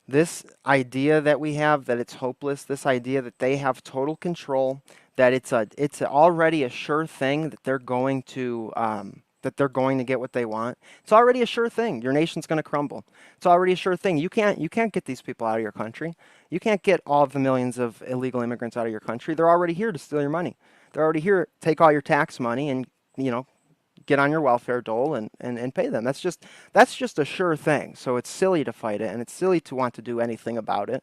this idea that we have that it's hopeless, this idea that they have total control, that it's already a sure thing that they're going to get what they want. It's already a sure thing. Your nation's going to crumble. It's already a sure thing. You can't get these people out of your country. You can't get all of the millions of illegal immigrants out of your country. They're already here to steal your money. They're already here to take all your tax money and get on your welfare dole and pay them. That's just a sure thing. So it's silly to fight it, and it's silly to want to do anything about it.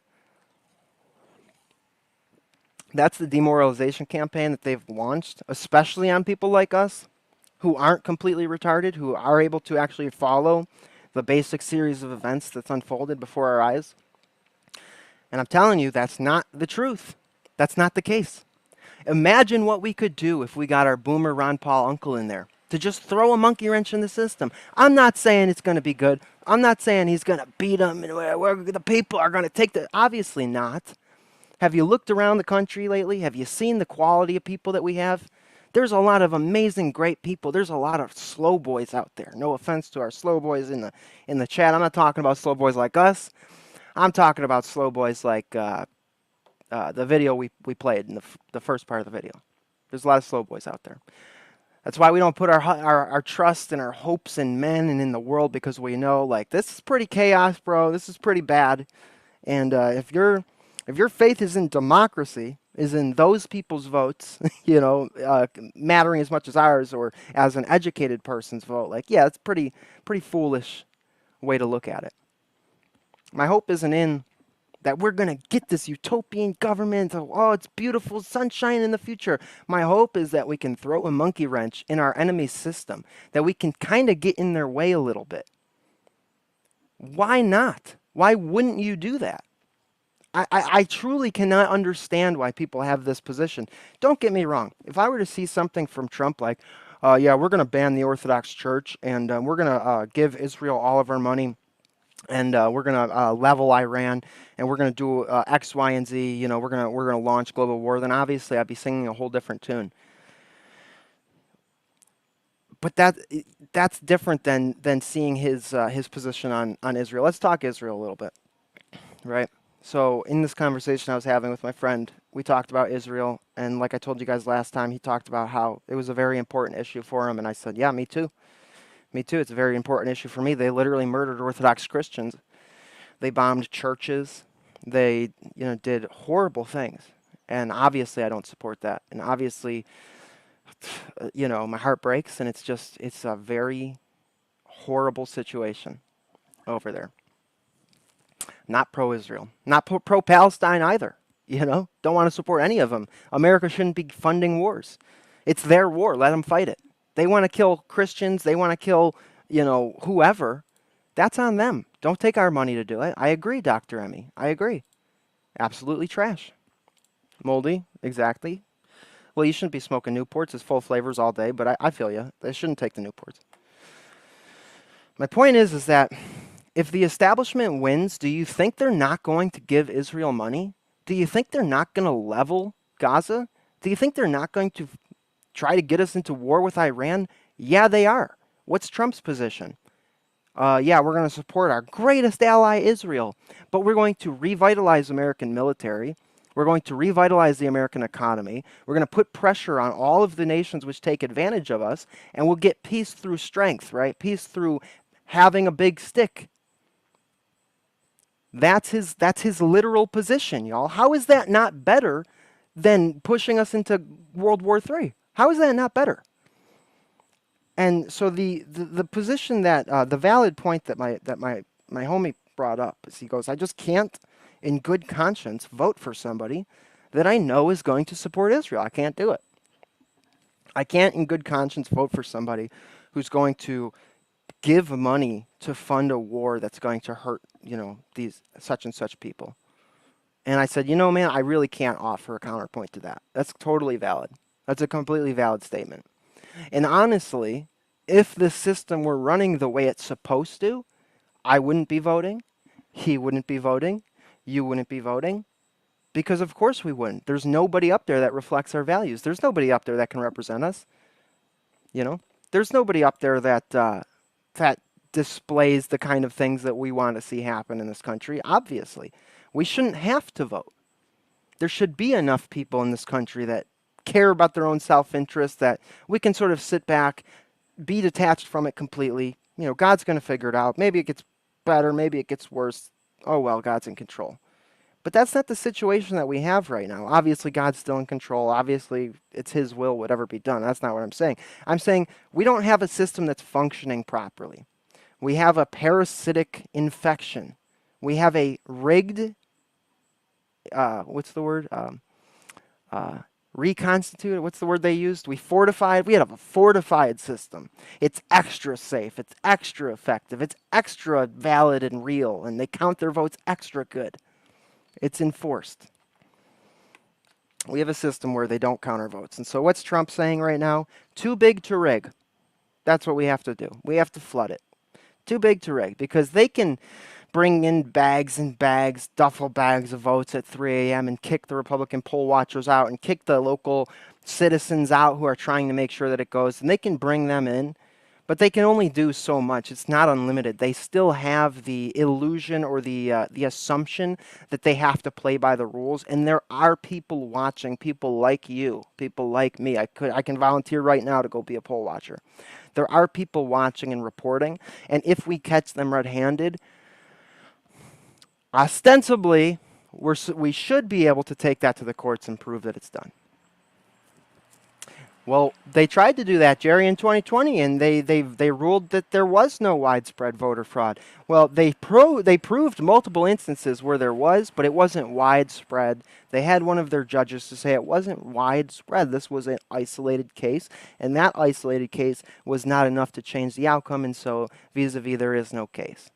That's the demoralization campaign that they've launched, especially on people like us who aren't completely retarded, who are able to actually follow the basic series of events that's unfolded before our eyes. And I'm telling you, that's not the truth. That's not the case. Imagine what we could do if we got our boomer Ron Paul uncle in there to just throw a monkey wrench in the system. I'm not saying it's going to be good. I'm not saying he's going to beat them and the people are going to take the... Obviously not. Have you looked around the country lately? Have you seen the quality of people that we have There's a lot of amazing, great people. There's a lot of slow boys out there. No offense to our slow boys in the chat. I'm not talking about slow boys like us. I'm talking about slow boys like the video we played in the first part of the video. There's a lot of slow boys out there. That's why we don't put our trust and our hopes in men and in the world, because we know, like, this is pretty chaos, bro. This is pretty bad. And if your faith is in democracy, is in those people's votes, you know, mattering as much as ours, or as an educated person's vote, like, yeah, it's pretty foolish way to look at it. My hope isn't in that we're going to get this utopian government. Oh, it's beautiful sunshine in the future. My hope is that we can throw a monkey wrench in our enemy's system, that we can kind of get in their way a little bit. Why not? Why wouldn't you do that? I truly cannot understand why people have this position. Don't get me wrong. If I were to see something from Trump like, yeah, we're going to ban the Orthodox Church, and we're going to give Israel all of our money, and we're going to level Iran, and we're going to do X, Y, and Z. You know, we're going to launch global war. Then obviously I'd be singing a whole different tune. But that's different than seeing his position on Israel. Let's talk Israel a little bit, right? So in this conversation I was having with my friend, we talked about Israel, and like I told you guys last time, he talked about how it was a very important issue for him, and I said, yeah, me too. Me too. It's a very important issue for me. They literally murdered Orthodox Christians. They bombed churches. They, you know, did horrible things. And obviously I don't support that. And obviously, you know, my heart breaks, and it's a very horrible situation over there. Not pro-Israel. Not pro-Palestine either. You know, don't want to support any of them. America shouldn't be funding wars. It's their war. Let them fight it. They want to kill Christians. They want to kill, you know, whoever. That's on them. Don't take our money to do it. I agree, Dr. Emmy. I agree. Absolutely trash. Moldy, exactly. Well, you shouldn't be smoking Newports. It's full flavors all day, but I feel you. They shouldn't take the Newports. My point is that if the establishment wins, do you think they're not going to give Israel money? Do you think they're not going to level Gaza? Do you think they're not going to try to get us into war with Iran? Yeah, they are. What's Trump's position? Yeah, we're going to support our greatest ally, Israel, but we're going to revitalize American military. We're going to revitalize the American economy. We're going to put pressure on all of the nations which take advantage of us, and we'll get peace through strength, right? Peace through having a big stick. That's his literal position, y'all. How is that not better than pushing us into World War III? How is that not better? And so the position that the valid point that my homie brought up is, he goes, I just can't in good conscience vote for somebody that I know is going to support Israel. I can't do it. I can't in good conscience vote for somebody who's going to give money to fund a war that's going to hurt, you know, these such and such people. And I said, you know, man, I really can't offer a counterpoint to that. That's totally valid. That's a completely valid statement. And honestly, if the system were running the way it's supposed to, I wouldn't be voting. He wouldn't be voting. You wouldn't be voting. Because of course we wouldn't. There's nobody up there that reflects our values. There's nobody up there that can represent us. You know? There's nobody up there that that displays the kind of things that we want to see happen in this country, obviously. We shouldn't have to vote. There should be enough people in this country that care about their own self-interest, that we can sort of sit back, be detached from it completely. You know, God's going to figure it out. Maybe it gets better, maybe it gets worse. Oh well, God's in control. But that's not the situation that we have right now. Obviously, God's still in control. Obviously, it's his will, whatever be done. That's not what I'm saying. I'm saying we don't have a system that's functioning properly. We have a parasitic infection. We have a rigged, what's the word? Reconstituted, what's the word they used? We have a fortified system. It's extra safe. It's extra effective. It's extra valid and real. And they count their votes extra good. It's enforced. We have a system where they don't count our votes. And so what's Trump saying right now? Too big to rig. That's what we have to do. We have to flood it. Too big to rig. Because they can bring in bags and bags, duffel bags of votes at 3 a.m. and kick the Republican poll watchers out and kick the local citizens out who are trying to make sure that it goes. And they can bring them in, but they can only do so much. It's not unlimited. They still have the illusion or the assumption that they have to play by the rules. And there are people watching, people like you, people like me. I can volunteer right now to go be a poll watcher. There are people watching and reporting, and if we catch them red-handed, ostensibly, we should be able to take that to the courts and prove that it's done. Well, they tried to do that, Jerry, in 2020, and they ruled that there was no widespread voter fraud. Well, they proved multiple instances where there was, but it wasn't widespread. They had one of their judges to say it wasn't widespread. This was an isolated case, and that isolated case was not enough to change the outcome, and so vis-a-vis there is no case.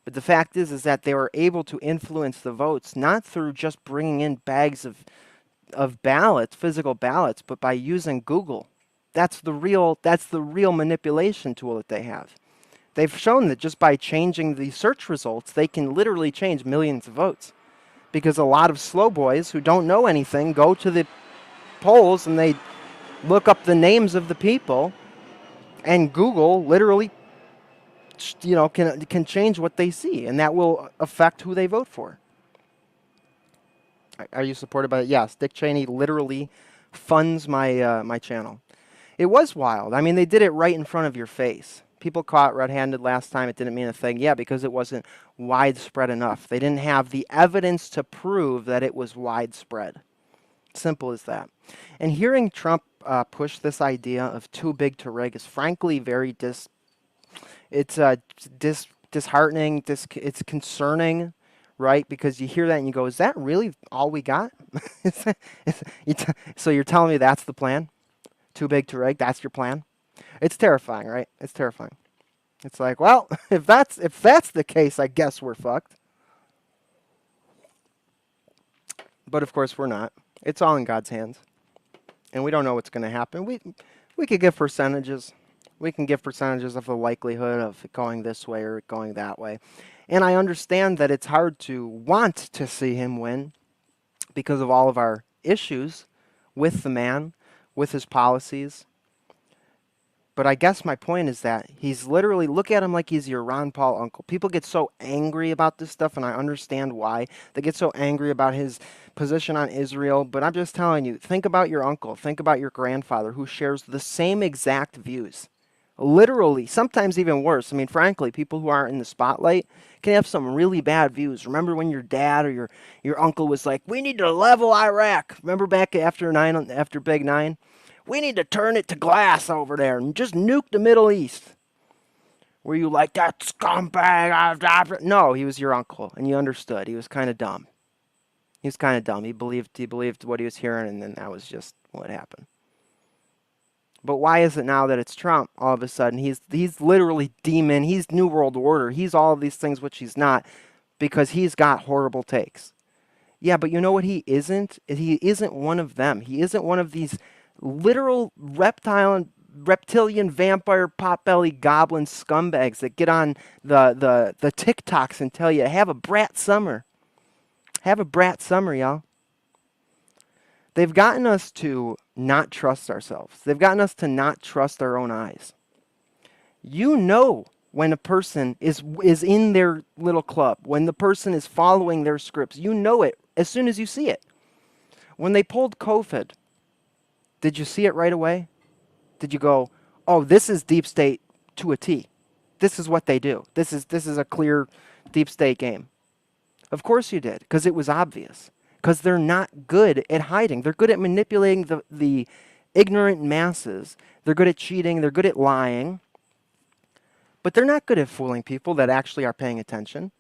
But the fact is that they were able to influence the votes, not through just bringing in bags of ballots, physical ballots, but by using Google. That's the real manipulation tool that they have. They've shown that just by changing the search results, they can literally change millions of votes. Because a lot of slow boys who don't know anything go to the polls and they look up the names of the people, and Google literally, can change what they see, and that will affect who they vote for. Are you supported by it? Yes, Dick Cheney literally funds my my channel. It was wild. I mean, they did it right in front of your face. People caught red-handed last time. It didn't mean a thing. Yeah, because it wasn't widespread enough. They didn't have the evidence to prove that it was widespread. Simple as that. And hearing Trump push this idea of too big to rig is frankly very disheartening. It's concerning. Right? Because you hear that and you go, is that really all we got? So you're telling me that's the plan? Too big to rig? That's your plan? It's terrifying, right? It's terrifying. It's like, well, if that's the case, I guess we're fucked. But of course we're not. It's all in God's hands. And we don't know what's going to happen. We could give percentages. We can give percentages of the likelihood of it going this way or going that way. And I understand that it's hard to want to see him win because of all of our issues with the man, with his policies. But I guess my point is that he's literally, look at him like he's your Ron Paul uncle. People get so angry about this stuff, and I understand why. They get so angry about his position on Israel. But I'm just telling you, think about your uncle. Think about your grandfather who shares the same exact views. Literally, sometimes even worse. I mean, frankly, people who aren't in the spotlight can have some really bad views. Remember when your dad or your uncle was like, we need to level Iraq. Remember back after Big 9? We need to turn it to glass over there and just nuke the Middle East. Were you like, that scumbag? No, he was your uncle, and you understood. He was kind of dumb. He was kind of dumb. He believed what he was hearing, and then that was just what happened. But why is it now that it's Trump all of a sudden? He's literally demon. He's New World Order. He's all of these things which he's not because he's got horrible takes. Yeah, but you know what he isn't? He isn't one of them. He isn't one of these literal reptilian vampire potbelly goblin scumbags that get on the TikToks and tell you, have a brat summer. Have a brat summer, y'all. They've gotten us to not trust ourselves. They've gotten us to not trust our own eyes. You know when a person is in their little club, when the person is following their scripts. You know it as soon as you see it. When they pulled COVID, did you see it right away? Did you go, oh, this is deep state to a T. This is what they do. This is a clear deep state game. Of course you did, because it was obvious. Because they're not good at hiding. They're good at manipulating the ignorant masses. They're good at cheating. They're good at lying. But they're not good at fooling people that actually are paying attention.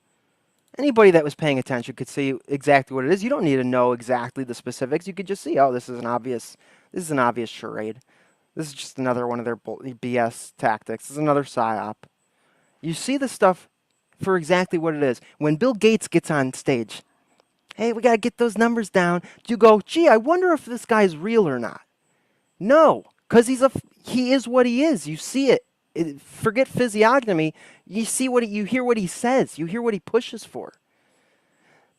Anybody that was paying attention could see exactly what it is. You don't need to know exactly the specifics. You could just see, oh, this is an obvious charade. This is just another one of their BS tactics. This is another psyop. You see the stuff for exactly what it is. When Bill Gates gets on stage, hey, we got to get those numbers down. You go, gee, I wonder if this guy's real or not. No, because he is what he is. You see it. Forget physiognomy. You see you hear what he says. You hear what he pushes for.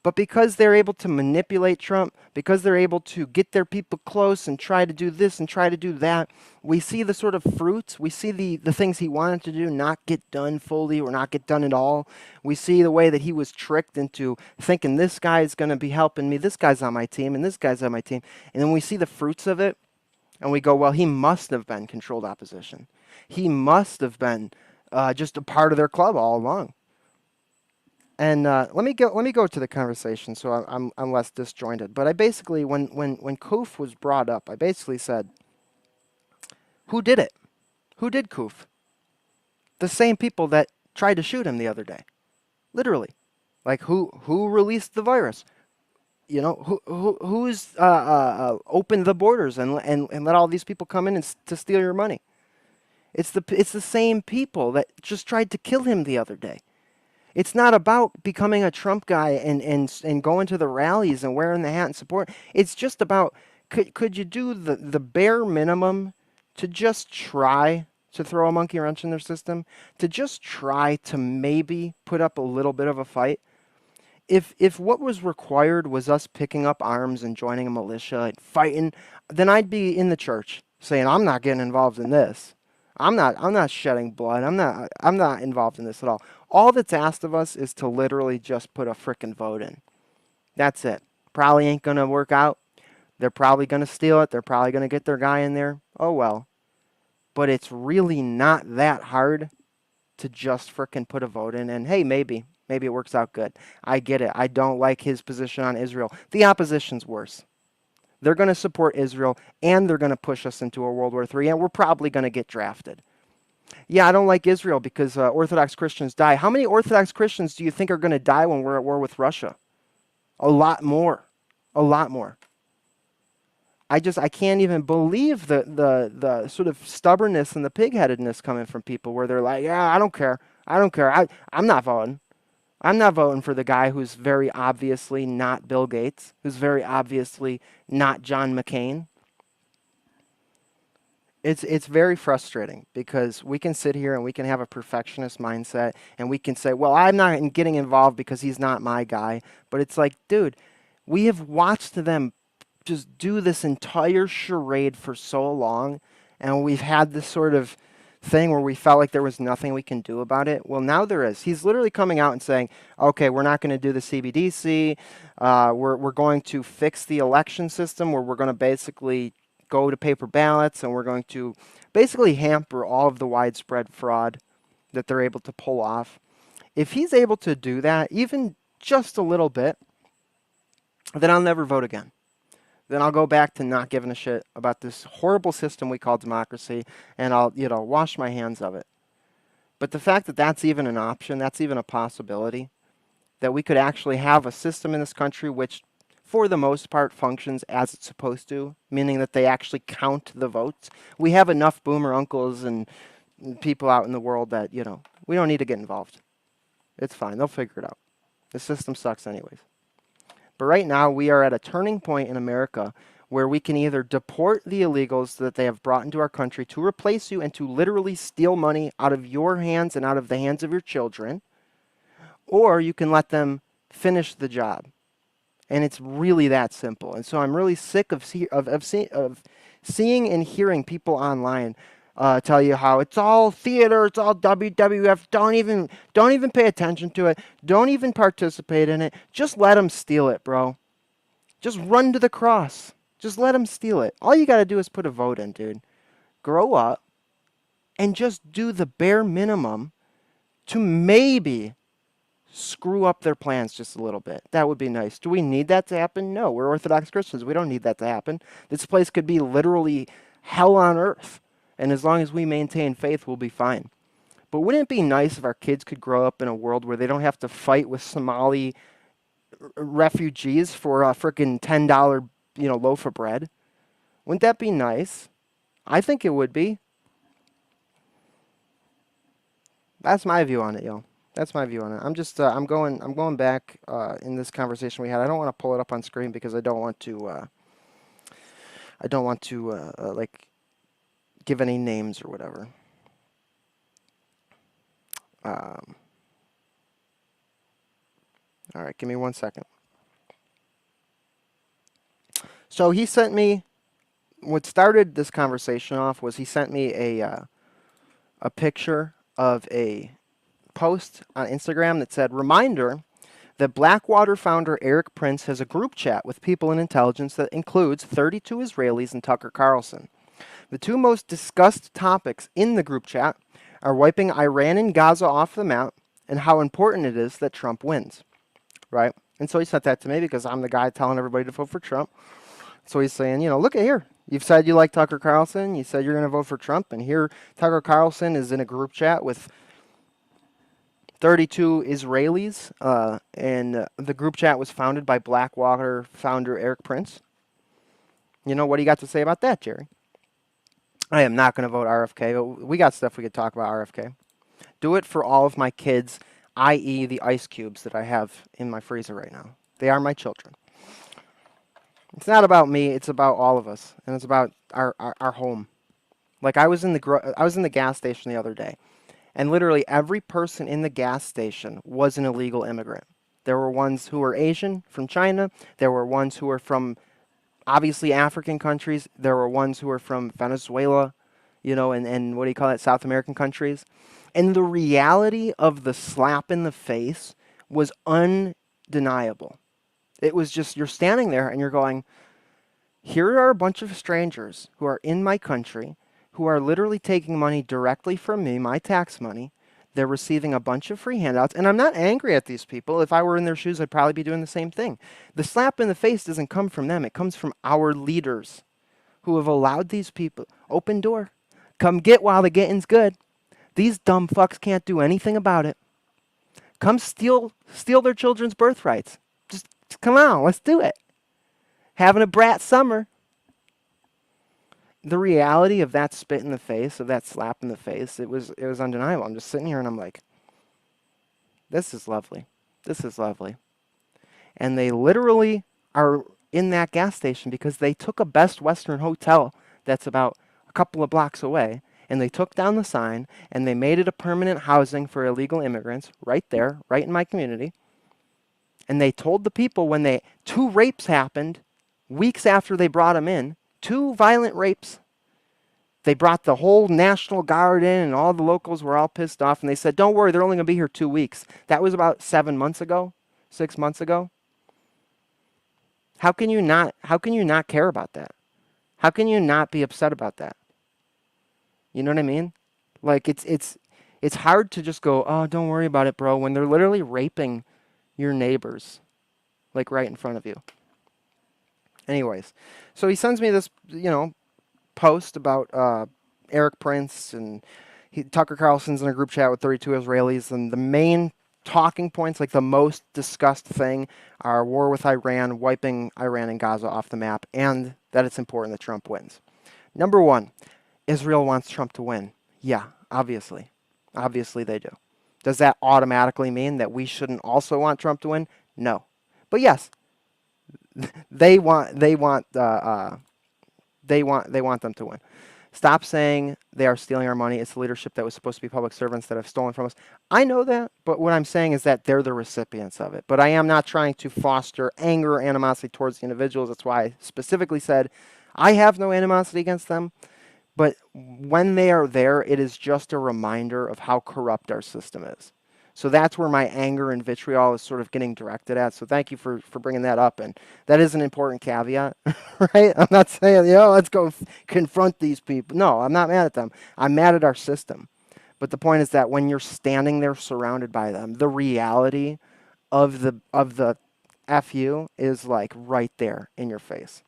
But because they're able to manipulate Trump, because they're able to get their people close and try to do this and try to do that, we see the sort of fruits. We see the things he wanted to do not get done fully or not get done at all. We see the way that he was tricked into thinking this guy is going to be helping me, this guy's on my team, and this guy's on my team. And then we see the fruits of it, and we go, well, he must have been controlled opposition. He must have been just a part of their club all along. And let me go to the conversation so I'm less disjointed. But I basically, when Koof was brought up, I basically said, who did it? Who did Koof? The same people that tried to shoot him the other day, literally. Like who released the virus? You know, who's opened the borders and let all these people come in and to steal your money? It's the same people that just tried to kill him the other day. It's not about becoming a Trump guy and going to the rallies and wearing the hat and support. It's just about could you do the bare minimum to just try to throw a monkey wrench in their system, to just try to maybe put up a little bit of a fight? If what was required was us picking up arms and joining a militia and fighting, then I'd be in the church saying, I'm not getting involved in this. I'm not shedding blood. I'm not involved in this at all. All that's asked of us is to literally just put a frickin' vote in. That's it. Probably ain't gonna work out. They're probably gonna steal it. They're probably gonna get their guy in there. Oh well. But it's really not that hard to just frickin' put a vote in. And hey, maybe it works out good. I get it. I don't like his position on Israel. The opposition's worse. They're going to support Israel, and they're going to push us into a World War III, and we're probably going to get drafted. Yeah, I don't like Israel because Orthodox Christians die. How many Orthodox Christians do you think are going to die when we're at war with Russia? A lot more. A lot more. I can't even believe the sort of stubbornness and the pig-headedness coming from people where they're like, yeah, I don't care. I'm not voting. I'm not voting for the guy who's very obviously not Bill Gates, who's very obviously not John McCain. It's very frustrating because we can sit here and we can have a perfectionist mindset and we can say, well, I'm not getting involved because he's not my guy. But it's like, dude, we have watched them just do this entire charade for so long, and we've had this sort of thing where we felt like there was nothing we can do about it. Well, now there is. He's literally coming out and saying, okay, we're not going to do the CBDC. We're going to fix the election system where we're going to basically go to paper ballots, and we're going to basically hamper all of the widespread fraud that they're able to pull off. If he's able to do that, even just a little bit, then I'll never vote again. Then I'll go back to not giving a shit about this horrible system we call democracy, and I'll, wash my hands of it. But the fact that that's even an option, that's even a possibility, that we could actually have a system in this country which, for the most part, functions as it's supposed to, meaning that they actually count the votes. We have enough boomer uncles and people out in the world that, we don't need to get involved. It's fine. They'll figure it out. The system sucks anyways. But right now, we are at a turning point in America where we can either deport the illegals that they have brought into our country to replace you and to literally steal money out of your hands and out of the hands of your children, or you can let them finish the job. And it's really that simple. And so I'm really sick of seeing and hearing people online tell you how it's all theater, it's all WWF. Don't even pay attention to it. Don't even participate in it. Just let them steal it, bro. Just run to the cross. Just let them steal it. All you got to do is put a vote in, dude. Grow up and just do the bare minimum to maybe screw up their plans just a little bit. That would be nice. Do we need that to happen? No, we're Orthodox Christians. We don't need that to happen. This place could be literally hell on earth. And as long as we maintain faith, we'll be fine. But wouldn't it be nice if our kids could grow up in a world where they don't have to fight with Somali refugees for a frickin' $10, loaf of bread? Wouldn't that be nice? I think it would be. That's my view on it, yo. That's my view on it. I'm just, I'm going back in this conversation we had. I don't want to pull it up on screen because I don't want to, like, give any names or whatever. All right, give me 1 second. So he sent me, what started this conversation off was he sent me a picture of a post on Instagram that said, reminder that Blackwater founder Eric Prince has a group chat with people in intelligence that includes 32 Israelis and Tucker Carlson. The two most discussed topics in the group chat are wiping Iran and Gaza off the map and how important it is that Trump wins. Right? And so he sent that to me because I'm the guy telling everybody to vote for Trump. So he's saying, you know, look at here. You've said you like Tucker Carlson. You said you're going to vote for Trump. And here Tucker Carlson is in a group chat with 32 Israelis. And the group chat was founded by Blackwater founder Eric Prince. You know, what do you got to say about that, Jerry? I am not going to vote RFK, but we got stuff we could talk about RFK. Do it for all of my kids, i.e. the ice cubes that I have in my freezer right now. They are my children. It's not about me, it's about all of us, and it's about our home. Like I was in the gas station the other day, and literally every person in the gas station was an illegal immigrant. There were ones who were Asian from China, there were ones who were from obviously African countries, there were ones who were from Venezuela, you know, and what do you call it, South American countries. And the reality of the slap in the face was undeniable. It was just, you're standing there and you're going, here are a bunch of strangers who are in my country, who are literally taking money directly from me, my tax money. They're receiving a bunch of free handouts. And I'm not angry at these people. If I were in their shoes, I'd probably be doing the same thing. The slap in the face doesn't come from them. It comes from our leaders who have allowed these people, open door, come get while the getting's good. These dumb fucks can't do anything about it. Come steal their children's birthrights. Just come on, let's do it. Having a brat summer. The reality of that spit in the face, of that slap in the face, it was undeniable. I'm just sitting here and I'm like, this is lovely. This is lovely. And they literally are in that gas station because they took a Best Western hotel that's about a couple of blocks away, and they took down the sign and they made it a permanent housing for illegal immigrants right there, right in my community. And they told the people when 2 rapes happened weeks after they brought them in, 2 violent rapes. They brought the whole National Guard in and all the locals were all pissed off. And they said, don't worry, they're only going to be here 2 weeks. That was about 7 months ago, 6 months ago. How can you not care about that? How can you not be upset about that? You know what I mean? Like it's hard to just go, oh, don't worry about it, bro, when they're literally raping your neighbors, like right in front of you. Anyways, so he sends me this, you know, post about Eric Prince, and Tucker Carlson's in a group chat with 32 Israelis, and the main talking points, like the most discussed thing, are war with Iran, wiping Iran and Gaza off the map, and that it's important that Trump wins. Number 1, Israel wants Trump to win. Yeah, obviously. Obviously they do. Does that automatically mean that we shouldn't also want Trump to win? No. But yes, they want them to win. Stop saying they are stealing our money. It's the leadership that was supposed to be public servants that have stolen from us. I know that, but what I'm saying is that they're the recipients of it. But I am not trying to foster anger or animosity towards the individuals. That's why I specifically said I have no animosity against them. But when they are there, it is just a reminder of how corrupt our system is. So that's where my anger and vitriol is sort of getting directed at. So thank you for bringing that up. And that is an important caveat, right? I'm not saying, let's go confront these people. No, I'm not mad at them. I'm mad at our system. But the point is that when you're standing there surrounded by them, the reality of the FU is like right there in your face.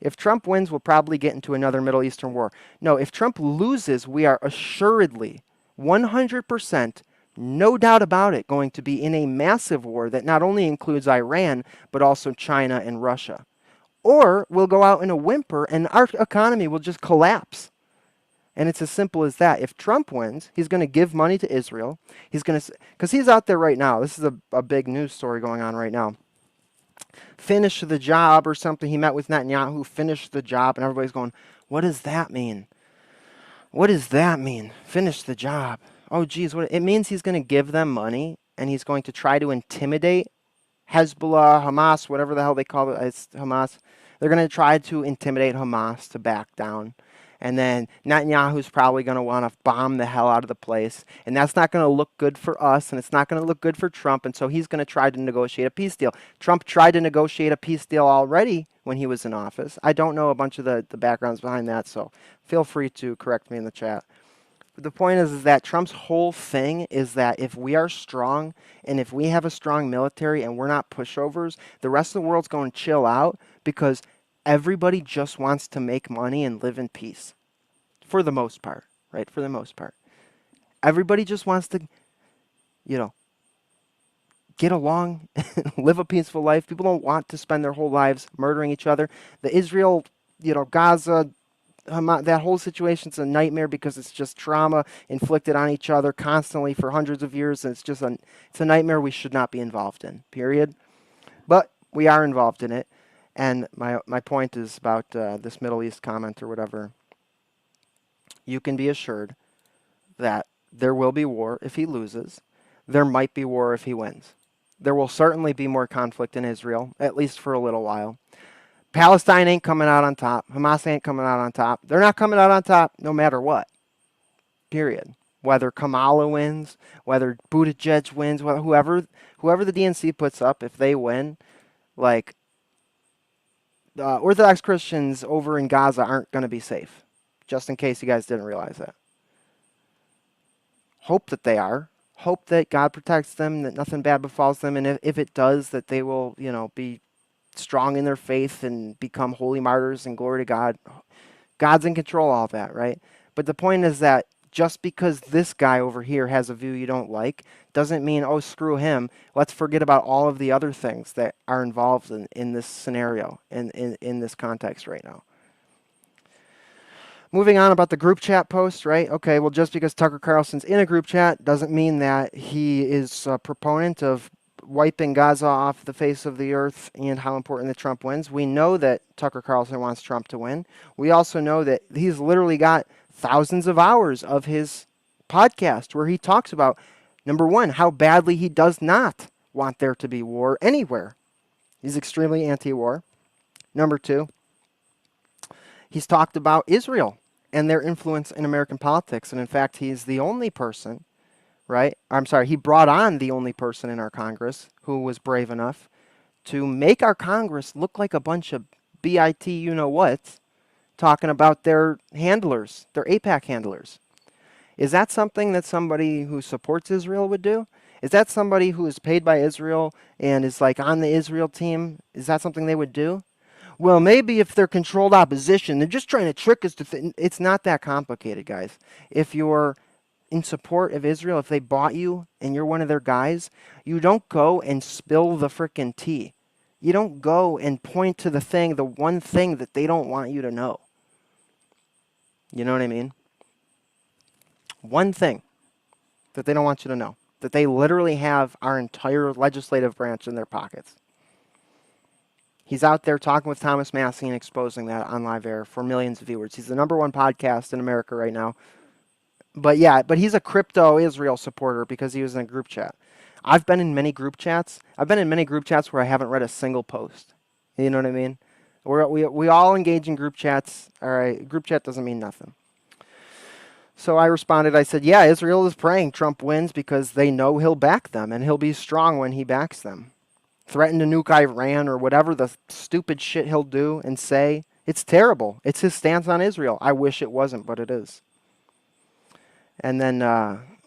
If Trump wins, we'll probably get into another Middle Eastern war. No, if Trump loses, we are assuredly 100%, no doubt about it, going to be in a massive war that not only includes Iran, but also China and Russia. Or we'll go out in a whimper and our economy will just collapse. And it's as simple as that. If Trump wins, he's going to give money to Israel. He's going to, because he's out there right now. This is a big news story going on right now. Finish the job or something. He met with Netanyahu, finish the job, and everybody's going, what does that mean? What does that mean? Finish the job. oh geez, what it means he's going to give them money and he's going to try to intimidate Hezbollah, Hamas, whatever the hell they call it, it's Hamas. They're going to try to intimidate Hamas to back down. And then Netanyahu's probably going to want to bomb the hell out of the place. And that's not going to look good for us, and it's not going to look good for Trump. And so he's going to try to negotiate a peace deal. Trump tried to negotiate a peace deal already when he was in office. I don't know a bunch of the backgrounds behind that, so feel free to correct me in the chat. But the point is that Trump's whole thing is that if we are strong and if we have a strong military and we're not pushovers, the rest of the world's going to chill out because everybody just wants to make money and live in peace. For the most part, right? For the most part. Everybody just wants to, you know, get along, live a peaceful life. People don't want to spend their whole lives murdering each other. The Israel, Gaza, that whole situation's a nightmare because it's just trauma inflicted on each other constantly for hundreds of years, and it's a nightmare we should not be involved in, period. But we are involved in it, and my point is about this Middle East comment or whatever. You can be assured that there will be war if he loses. There might be war if he wins. There will certainly be more conflict in Israel, at least for a little while. Palestine ain't coming out on top. Hamas ain't coming out on top. They're not coming out on top no matter what. Period. Whether Kamala wins, whether Buttigieg wins, whoever the DNC puts up, if they win, like, Orthodox Christians over in Gaza aren't going to be safe. Just in case you guys didn't realize that. Hope that they are. Hope that God protects them, that nothing bad befalls them, and if it does, that they will, be strong in their faith and become holy martyrs and glory to God. God's in control of all that, right? But the point is that just because this guy over here has a view you don't like doesn't mean, oh, screw him. Let's forget about all of the other things that are involved in this scenario, in this context right now. Moving on about the group chat post, right? Okay, well, just because Tucker Carlson's in a group chat doesn't mean that he is a proponent of wiping Gaza off the face of the earth and how important that Trump wins. We know that Tucker Carlson wants Trump to win. We also know that he's literally got thousands of hours of his podcast where he talks about, number one, how badly he does not want there to be war anywhere. He's extremely anti-war. Number two, he's talked about Israel and their influence in American politics. And in fact, he's the only person, right? I'm sorry, he brought on the only person in our Congress who was brave enough to make our Congress look like a bunch of BIT you-know-what, talking about their handlers, their AIPAC handlers. Is that something that somebody who supports Israel would do? Is that somebody who is paid by Israel and is like on the Israel team? Is that something they would do? Well, maybe if they're controlled opposition, they're just trying to trick us to think. It's not that complicated, guys. If you're in support of Israel, if they bought you and you're one of their guys, you don't go and spill the frickin' tea. You don't go and point to the one thing that they don't want you to know. You know what I mean? One thing that they don't want you to know. That they literally have our entire legislative branch in their pockets. He's out there talking with Thomas Massey and exposing that on live air for millions of viewers. He's the #1 podcast in America right now. But he's a crypto Israel supporter because he was in a group chat. I've been in many group chats. I've been in many group chats where I haven't read a single post. You know what I mean? We all engage in group chats. All right, group chat doesn't mean nothing. So I responded, I said, yeah, Israel is praying Trump wins because they know he'll back them and he'll be strong when he backs them. Threaten to nuke Iran or whatever the stupid shit he'll do and say. It's terrible. It's his stance on Israel. I wish it wasn't, but it is. And then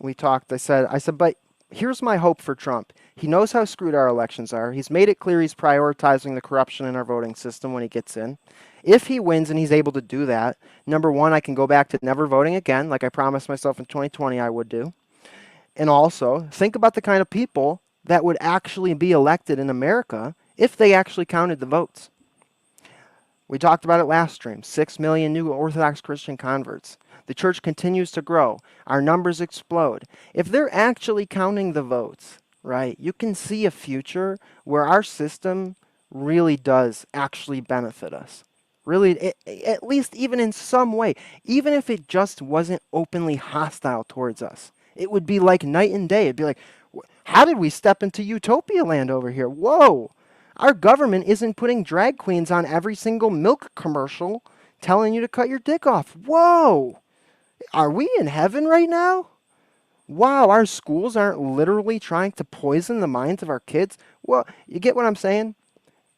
we talked. I said, but here's my hope for Trump. He knows how screwed our elections are. He's made it clear he's prioritizing the corruption in our voting system when he gets in. If he wins and he's able to do that, number one, I can go back to never voting again, like I promised myself in 2020 I would do. And also, think about the kind of people that would actually be elected in America if they actually counted the votes. We talked about it last stream. 6 million new Orthodox Christian converts. The church continues to grow. Our numbers explode. If they're actually counting the votes, right, you can see a future where our system really does actually benefit us. Really, at least even in some way. Even if it just wasn't openly hostile towards us. It would be like night and day. It'd be like, how did we step into utopia land over here? Whoa. Our government isn't putting drag queens on every single milk commercial telling you to cut your dick off. Whoa. Are we in heaven right now? Wow, our schools aren't literally trying to poison the minds of our kids. Well, you get what I'm saying?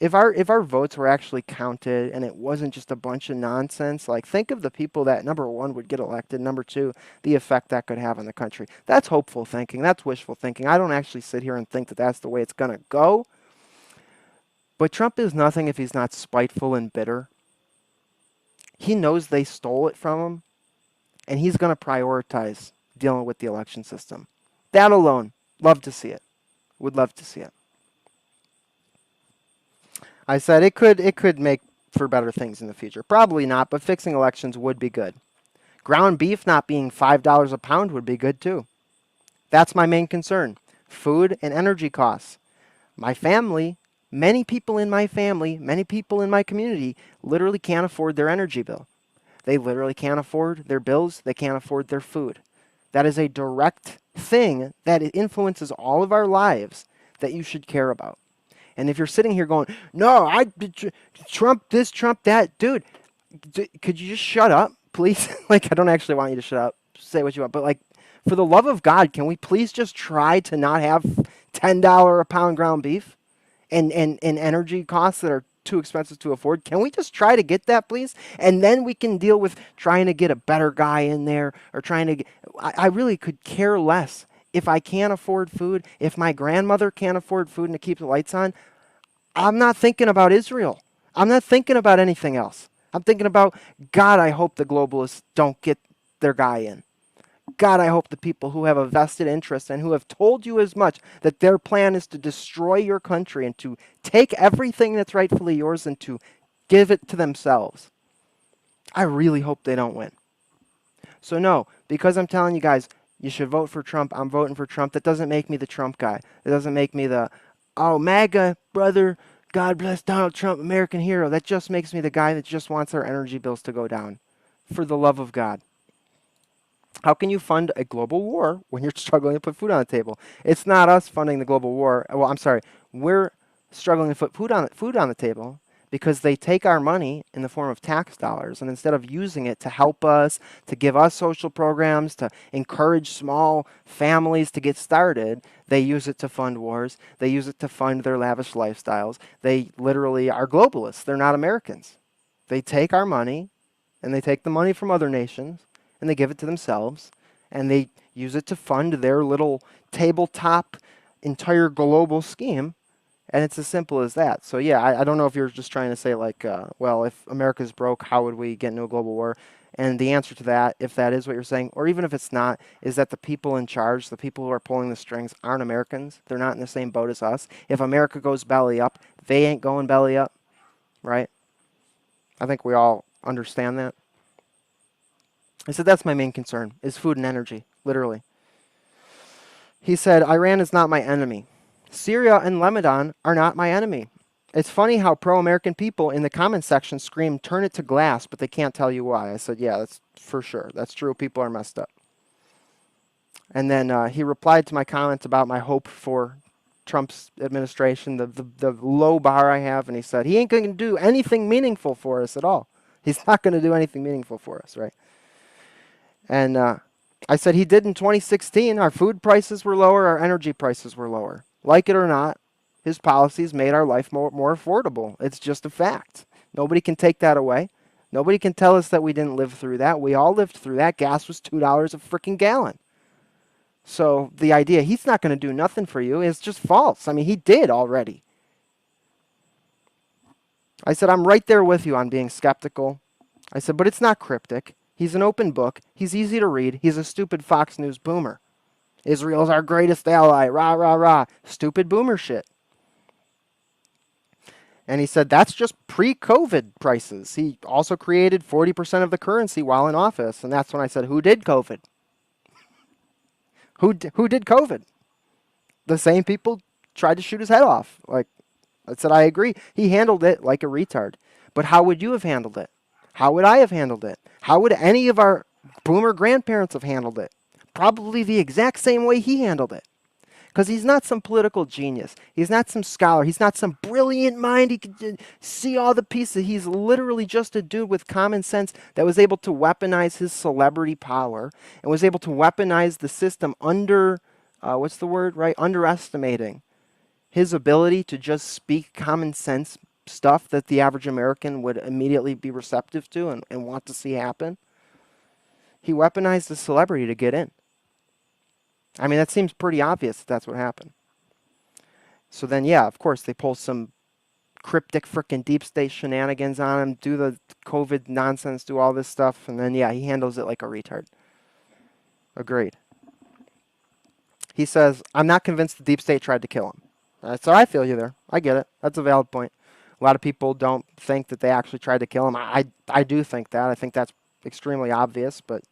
If our votes were actually counted and it wasn't just a bunch of nonsense, like think of the people that, number one, would get elected, number two, the effect that could have on the country. That's hopeful thinking. That's wishful thinking. I don't actually sit here and think that that's the way it's going to go. But Trump is nothing if he's not spiteful and bitter. He knows they stole it from him, and he's going to prioritize dealing with the election system. That alone, love to see it. Would love to see it. I said it could make for better things in the future. Probably not, but fixing elections would be good. Ground beef not being $5 a pound would be good too. That's my main concern. Food and energy costs. My family, many people in my family, many people in my community literally can't afford their energy bill. They literally can't afford their bills. They can't afford their food. That is a direct thing that influences all of our lives that you should care about. And if you're sitting here going, no, Trump this, Trump that, dude, could you just shut up, please? Like, I don't actually want you to shut up. Say what you want. But, like, for the love of God, can we please just try to not have $10 a pound ground beef and energy costs that are too expensive to afford? Can we just try to get that, please? And then we can deal with trying to get a better guy in there or trying to get, I really could care less. If I can't afford food, if my grandmother can't afford food and to keep the lights on, I'm not thinking about Israel. I'm not thinking about anything else. I'm thinking about, God, I hope the globalists don't get their guy in. God, I hope the people who have a vested interest and who have told you as much that their plan is to destroy your country and to take everything that's rightfully yours and to give it to themselves. I really hope they don't win. So no, because I'm telling you guys, you should vote for Trump. I'm voting for Trump. That doesn't make me the Trump guy. It doesn't make me the, oh, MAGA, brother, God bless Donald Trump, American hero. That just makes me the guy that just wants our energy bills to go down. For the love of God. How can you fund a global war when you're struggling to put food on the table? It's not us funding the global war. Well, I'm sorry. We're struggling to put food on the table because they take our money in the form of tax dollars, and instead of using it to help us, to give us social programs, to encourage small families to get started, they use it to fund wars. They use it to fund their lavish lifestyles. They literally are globalists. They're not Americans. They take our money, and they take the money from other nations, and they give it to themselves, and they use it to fund their little tabletop entire global scheme. And it's as simple as that. So yeah, I don't know if you're just trying to say like, well, if America's broke, how would we get into a global war? And the answer to that, if that is what you're saying, or even if it's not, is that the people in charge, the people who are pulling the strings, aren't Americans. They're not in the same boat as us. If America goes belly up, they ain't going belly up, right? I think we all understand that. I said that's my main concern, is food and energy, literally. He said, Iran is not my enemy. Syria and Lebanon are not my enemy. It's funny how pro-American people in the comment section scream, turn it to glass, but they can't tell you why. I said, yeah, that's for sure. That's true. People are messed up. And then he replied to my comments about my hope for Trump's administration, the low bar I have, and he said, he ain't going to do anything meaningful for us at all. He's not going to do anything meaningful for us, right? And I said he did in 2016. Our food prices were lower. Our energy prices were lower. Like it or not, his policies made our life more affordable. It's just a fact. Nobody can take that away. Nobody can tell us that we didn't live through that. We all lived through that. Gas was $2 a freaking gallon. So the idea he's not going to do nothing for you is just false. I mean, he did already. I said, I'm right there with you on being skeptical. I said, but it's not cryptic. He's an open book. He's easy to read. He's a stupid Fox News boomer. Israel's our greatest ally. Rah, rah, rah. Stupid boomer shit. And he said that's just pre-COVID prices. He also created 40% of the currency while in office. And that's when I said, who did COVID? Who did COVID? The same people tried to shoot his head off. Like, I said, I agree. He handled it like a retard. But how would you have handled it? How would I have handled it? How would any of our boomer grandparents have handled it? probably the exact same way he handled it. Because he's not some political genius. He's not some scholar. He's not some brilliant mind. He could see all the pieces. He's literally just a dude with common sense that was able to weaponize his celebrity power and was able to weaponize the system underestimating his ability to just speak common sense stuff that the average American would immediately be receptive to and want to see happen. He weaponized the celebrity to get in. I mean, that seems pretty obvious that that's what happened. So then, yeah, of course, they pull some cryptic frickin' deep state shenanigans on him, do the COVID nonsense, do all this stuff, and then, yeah, he handles it like a retard. Agreed. He says, I'm not convinced the deep state tried to kill him. So I feel you there. I get it. That's a valid point. A lot of people don't think that they actually tried to kill him. I do think that. I think that's extremely obvious, but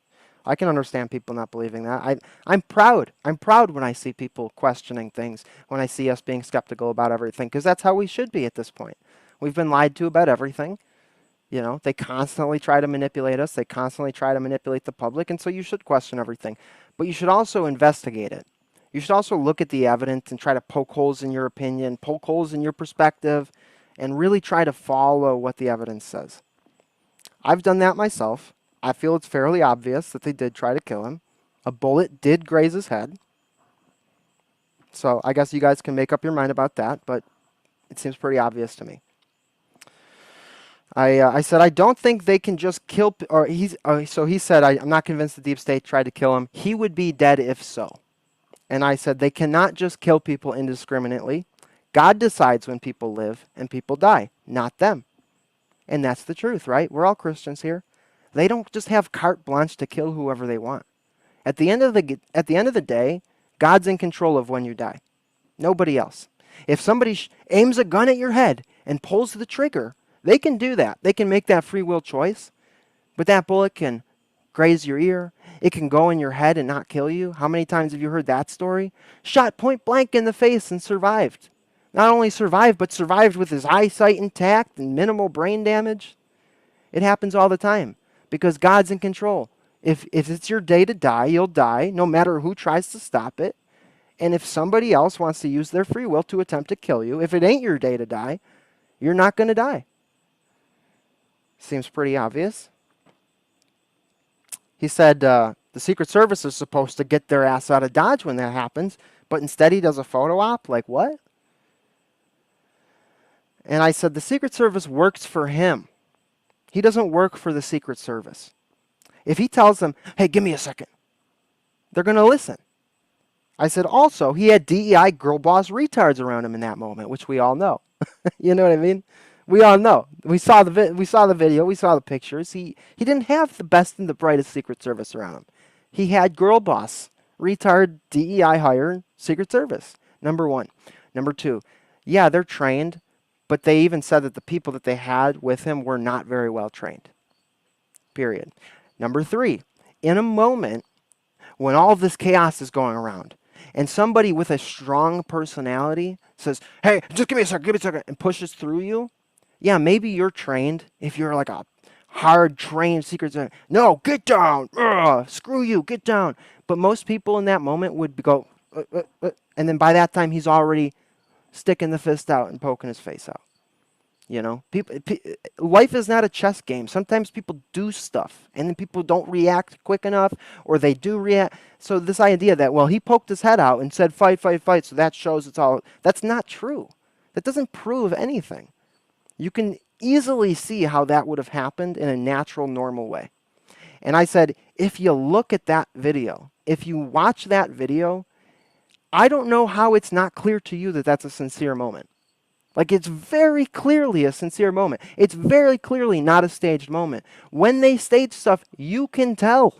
I can understand people not believing that. I'm proud. I'm proud when I see people questioning things, when I see us being skeptical about everything, because that's how we should be at this point. We've been lied to about everything. You know, they constantly try to manipulate us. They constantly try to manipulate the public, and so you should question everything. But you should also investigate it. You should also look at the evidence and try to poke holes in your opinion, poke holes in your perspective, and really try to follow what the evidence says. I've done that myself. I feel it's fairly obvious that they did try to kill him. A bullet did graze his head. So I guess you guys can make up your mind about that, but it seems pretty obvious to me. I said, I don't think they can just kill, so he said, I'm not convinced the deep state tried to kill him. He would be dead if so. And I said, they cannot just kill people indiscriminately. God decides when people live and people die, not them. And that's the truth, right? We're all Christians here. They don't just have carte blanche to kill whoever they want. At the end of the day, God's in control of when you die. Nobody else. If somebody aims a gun at your head and pulls the trigger, they can do that. They can make that free will choice. But that bullet can graze your ear. It can go in your head and not kill you. How many times have you heard that story? Shot point blank in the face and survived. Not only survived, but survived with his eyesight intact and minimal brain damage. It happens all the time because God's in control. If it's your day to die, you'll die, no matter who tries to stop it. And if somebody else wants to use their free will to attempt to kill you, if it ain't your day to die, you're not going to die. Seems pretty obvious. He said the Secret Service is supposed to get their ass out of Dodge when that happens, but instead he does a photo op? Like what? And I said the Secret Service works for him. He doesn't work for the Secret Service. If he tells them, hey, give me a second, they're going to listen. I said also he had DEI girl boss retards around him in that moment, which we all know. You know what I mean? We all know. We saw the video. We saw the pictures. He didn't have the best and the brightest Secret Service around him. He had girl boss, retard, DEI hire, Secret Service. Number one. Number two, yeah, they're trained, but they even said that the people that they had with him were not very well trained. Period. Number three, in a moment when all of this chaos is going around and somebody with a strong personality says, hey, just give me a second, and pushes through you, yeah, maybe you're trained if you're like a hard trained Secret Service. No, get down. Ugh, screw you, get down. But most people in that moment would go, and then by that time he's already sticking the fist out and poking his face out. You know, life is not a chess game. Sometimes people do stuff and then people don't react quick enough, or they do react. So this idea that, well, he poked his head out and said, fight, fight, fight, so that shows it's all, that's not true. That doesn't prove anything. You can easily see how that would have happened in a natural, normal way. And I said, if you look at that video, if you watch that video, I don't know how it's not clear to you that that's a sincere moment. Like, it's very clearly a sincere moment. It's very clearly not a staged moment. When they stage stuff, you can tell.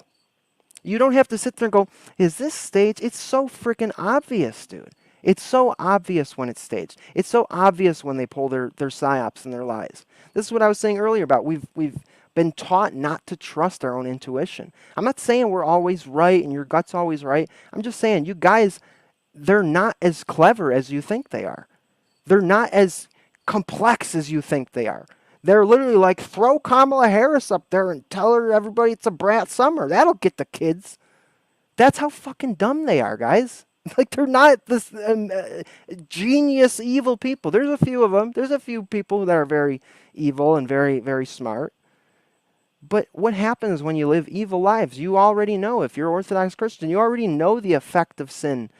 You don't have to sit there and go, is this staged? It's so freaking obvious, dude. It's so obvious when it's staged. It's so obvious when they pull their psyops and their lies. This is what I was saying earlier about we've been taught not to trust our own intuition. I'm not saying we're always right and your gut's always right. I'm just saying you guys, they're not as clever as you think they are. They're not as complex as you think they are. They're literally like, throw Kamala Harris up there and tell her everybody it's a brat summer. That'll get the kids. That's how fucking dumb they are, guys. Like, they're not this genius evil people. There's a few of them. There's a few people that are very evil and very, very smart. But what happens when you live evil lives? You already know, if you're Orthodox Christian, you already know the effect of sin,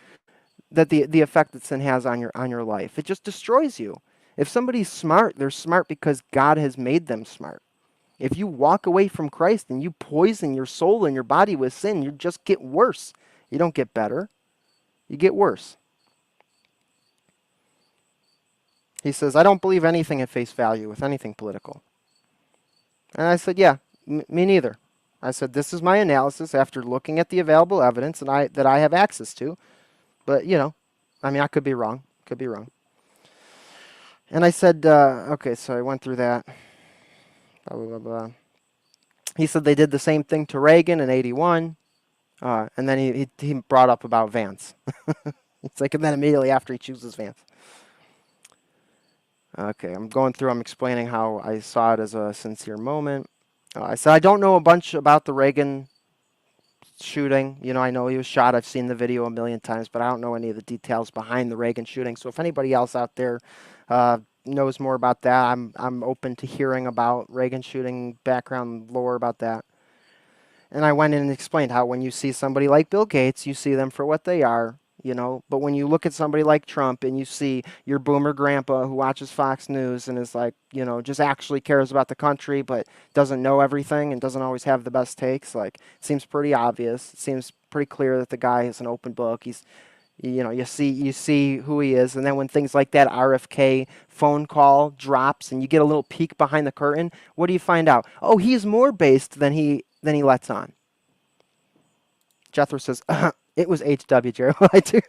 that the effect that sin has on your life. It just destroys you. If somebody's smart, they're smart because God has made them smart. If you walk away from Christ and you poison your soul and your body with sin, you just get worse. You don't get better. You get worse. He says, I don't believe anything at face value with anything political. And I said, yeah, me neither. I said, this is my analysis after looking at the available evidence and that I have access to. But, you know, I mean, I could be wrong. Could be wrong. And I said, okay, so I went through that. Blah, blah, blah, blah. He said they did the same thing to Reagan in 81. And then he brought up about Vance. It's like, and then immediately after he chooses Vance. Okay, I'm going through, I'm explaining how I saw it as a sincere moment. I said, I don't know a bunch about the Reagan shooting. You know, I know he was shot. I've seen the video a million times, but I don't know any of the details behind the Reagan shooting. So if anybody else out there knows more about that, I'm open to hearing about Reagan shooting, background lore about that. And I went in and explained how when you see somebody like Bill Gates, you see them for what they are. You know, but when you look at somebody like Trump and you see your boomer grandpa who watches Fox News and is like, you know, just actually cares about the country but doesn't know everything and doesn't always have the best takes, like, it seems pretty obvious. It seems pretty clear that the guy is an open book. He's, you know, you see who he is. And then when things like that RFK phone call drops and you get a little peek behind the curtain, what do you find out? Oh, he's more based than he lets on. Jethro says, it was H.W. Jeremiah.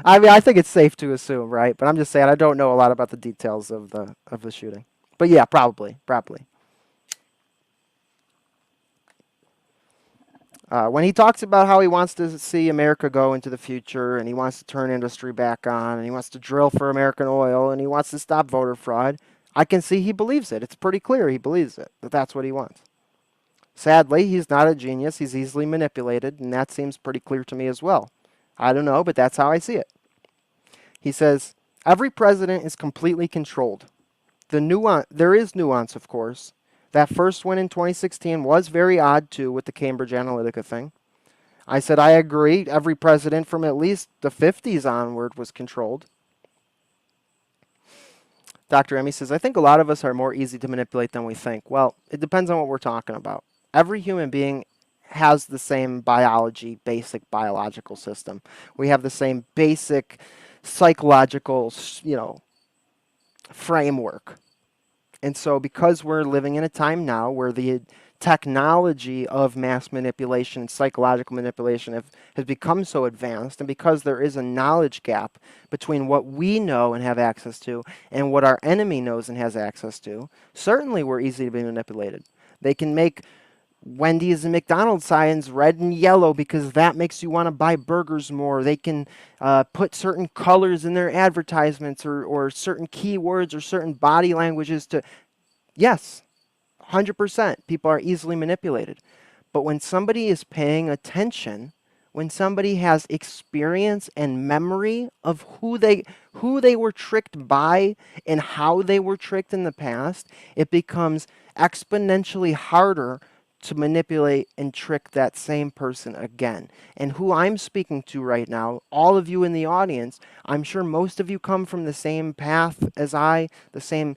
I mean, I think it's safe to assume, right? But I'm just saying I don't know a lot about the details of the shooting. But yeah, probably. When he talks about how he wants to see America go into the future and he wants to turn industry back on and he wants to drill for American oil and he wants to stop voter fraud, I can see he believes it. It's pretty clear he believes it, that that's what he wants. Sadly, he's not a genius. He's easily manipulated, and that seems pretty clear to me as well. I don't know, but that's how I see it. He says, every president is completely controlled. There is nuance, of course. That first win in 2016 was very odd, too, with the Cambridge Analytica thing. I said, I agree. Every president from at least the 50s onward was controlled. Dr. Emmy says, I think a lot of us are more easy to manipulate than we think. Well, it depends on what we're talking about. Every human being has the same basic biological system. We have the same basic psychological, framework. And so because we're living in a time now where the technology of mass manipulation and psychological manipulation has become so advanced, and because there is a knowledge gap between what we know and have access to and what our enemy knows and has access to, certainly we're easy to be manipulated. They can make Wendy's and McDonald's signs red and yellow because that makes you want to buy burgers more. They can put certain colors in their advertisements or certain keywords or certain body languages to, yes, 100%. People are easily manipulated. But when somebody is paying attention, when somebody has experience and memory of who they were tricked by and how they were tricked in the past, it becomes exponentially harder to manipulate and trick that same person again. And who I'm speaking to right now, all of you in the audience, I'm sure most of you come from the same path as I, the same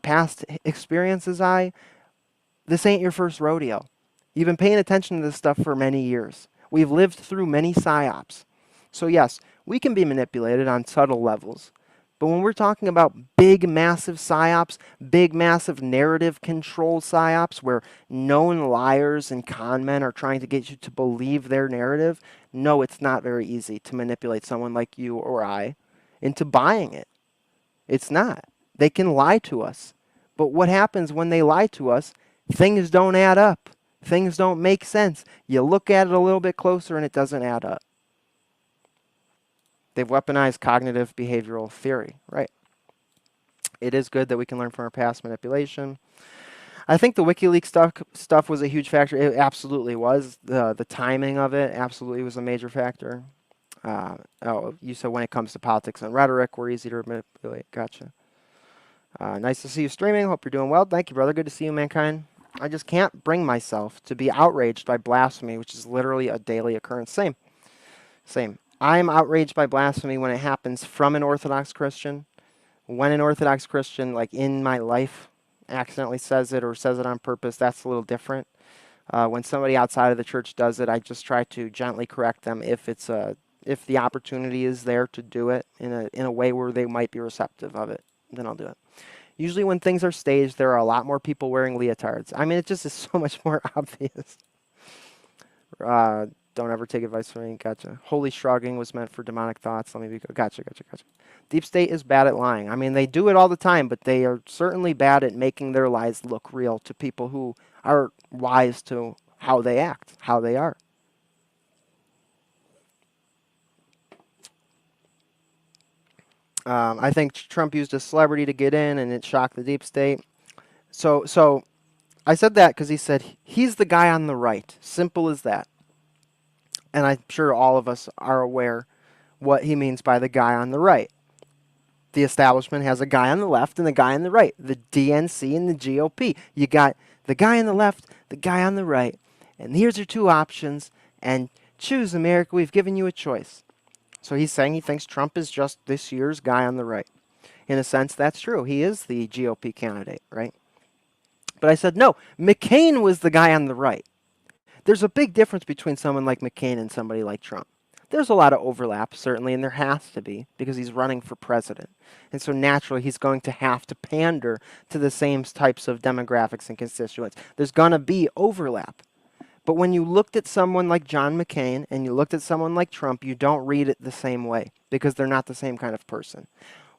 past experience as I. This ain't your first rodeo. You've been paying attention to this stuff for many years. We've lived through many psyops. So yes, we can be manipulated on subtle levels. But when we're talking about big, massive psyops, big, massive narrative control psyops, where known liars and con men are trying to get you to believe their narrative, no, it's not very easy to manipulate someone like you or I into buying it. It's not. They can lie to us. But what happens when they lie to us? Things don't add up. Things don't make sense. You look at it a little bit closer and it doesn't add up. They've weaponized cognitive behavioral theory, right? It is good that we can learn from our past manipulation. I think the WikiLeaks stuff was a huge factor. It absolutely was. The timing of it absolutely was a major factor. Oh, you said when it comes to politics and rhetoric, we're easy to manipulate. Gotcha. Nice to see you streaming. Hope you're doing well. Thank you, brother. Good to see you, mankind. I just can't bring myself to be outraged by blasphemy, which is literally a daily occurrence. Same. I'm outraged by blasphemy when it happens from an Orthodox Christian. When an Orthodox Christian, like in my life, accidentally says it or says it on purpose, that's a little different. When somebody outside of the church does it, I just try to gently correct them if the opportunity is there to do it in a way where they might be receptive of it, then I'll do it. Usually when things are staged, there are a lot more people wearing leotards. I mean, it just is so much more obvious. Don't ever take advice from me. Gotcha. Holy shrugging was meant for demonic thoughts. Let me be. Gotcha. Deep State is bad at lying. I mean, they do it all the time, but they are certainly bad at making their lies look real to people who are wise to how they act, how they are. I think Trump used a celebrity to get in, and it shocked the Deep State. So I said that because he said he's the guy on the right. Simple as that. And I'm sure all of us are aware what he means by the guy on the right. The establishment has a guy on the left and a guy on the right. The DNC and the GOP. You got the guy on the left, the guy on the right. And here's your two options. And choose, America. We've given you a choice. So he's saying he thinks Trump is just this year's guy on the right. In a sense, that's true. He is the GOP candidate, right? But I said, no, McCain was the guy on the right. There's a big difference between someone like McCain and somebody like Trump. There's a lot of overlap, certainly, and there has to be, because he's running for president. And so naturally, he's going to have to pander to the same types of demographics and constituents. There's going to be overlap. But when you looked at someone like John McCain and you looked at someone like Trump, you don't read it the same way, because they're not the same kind of person.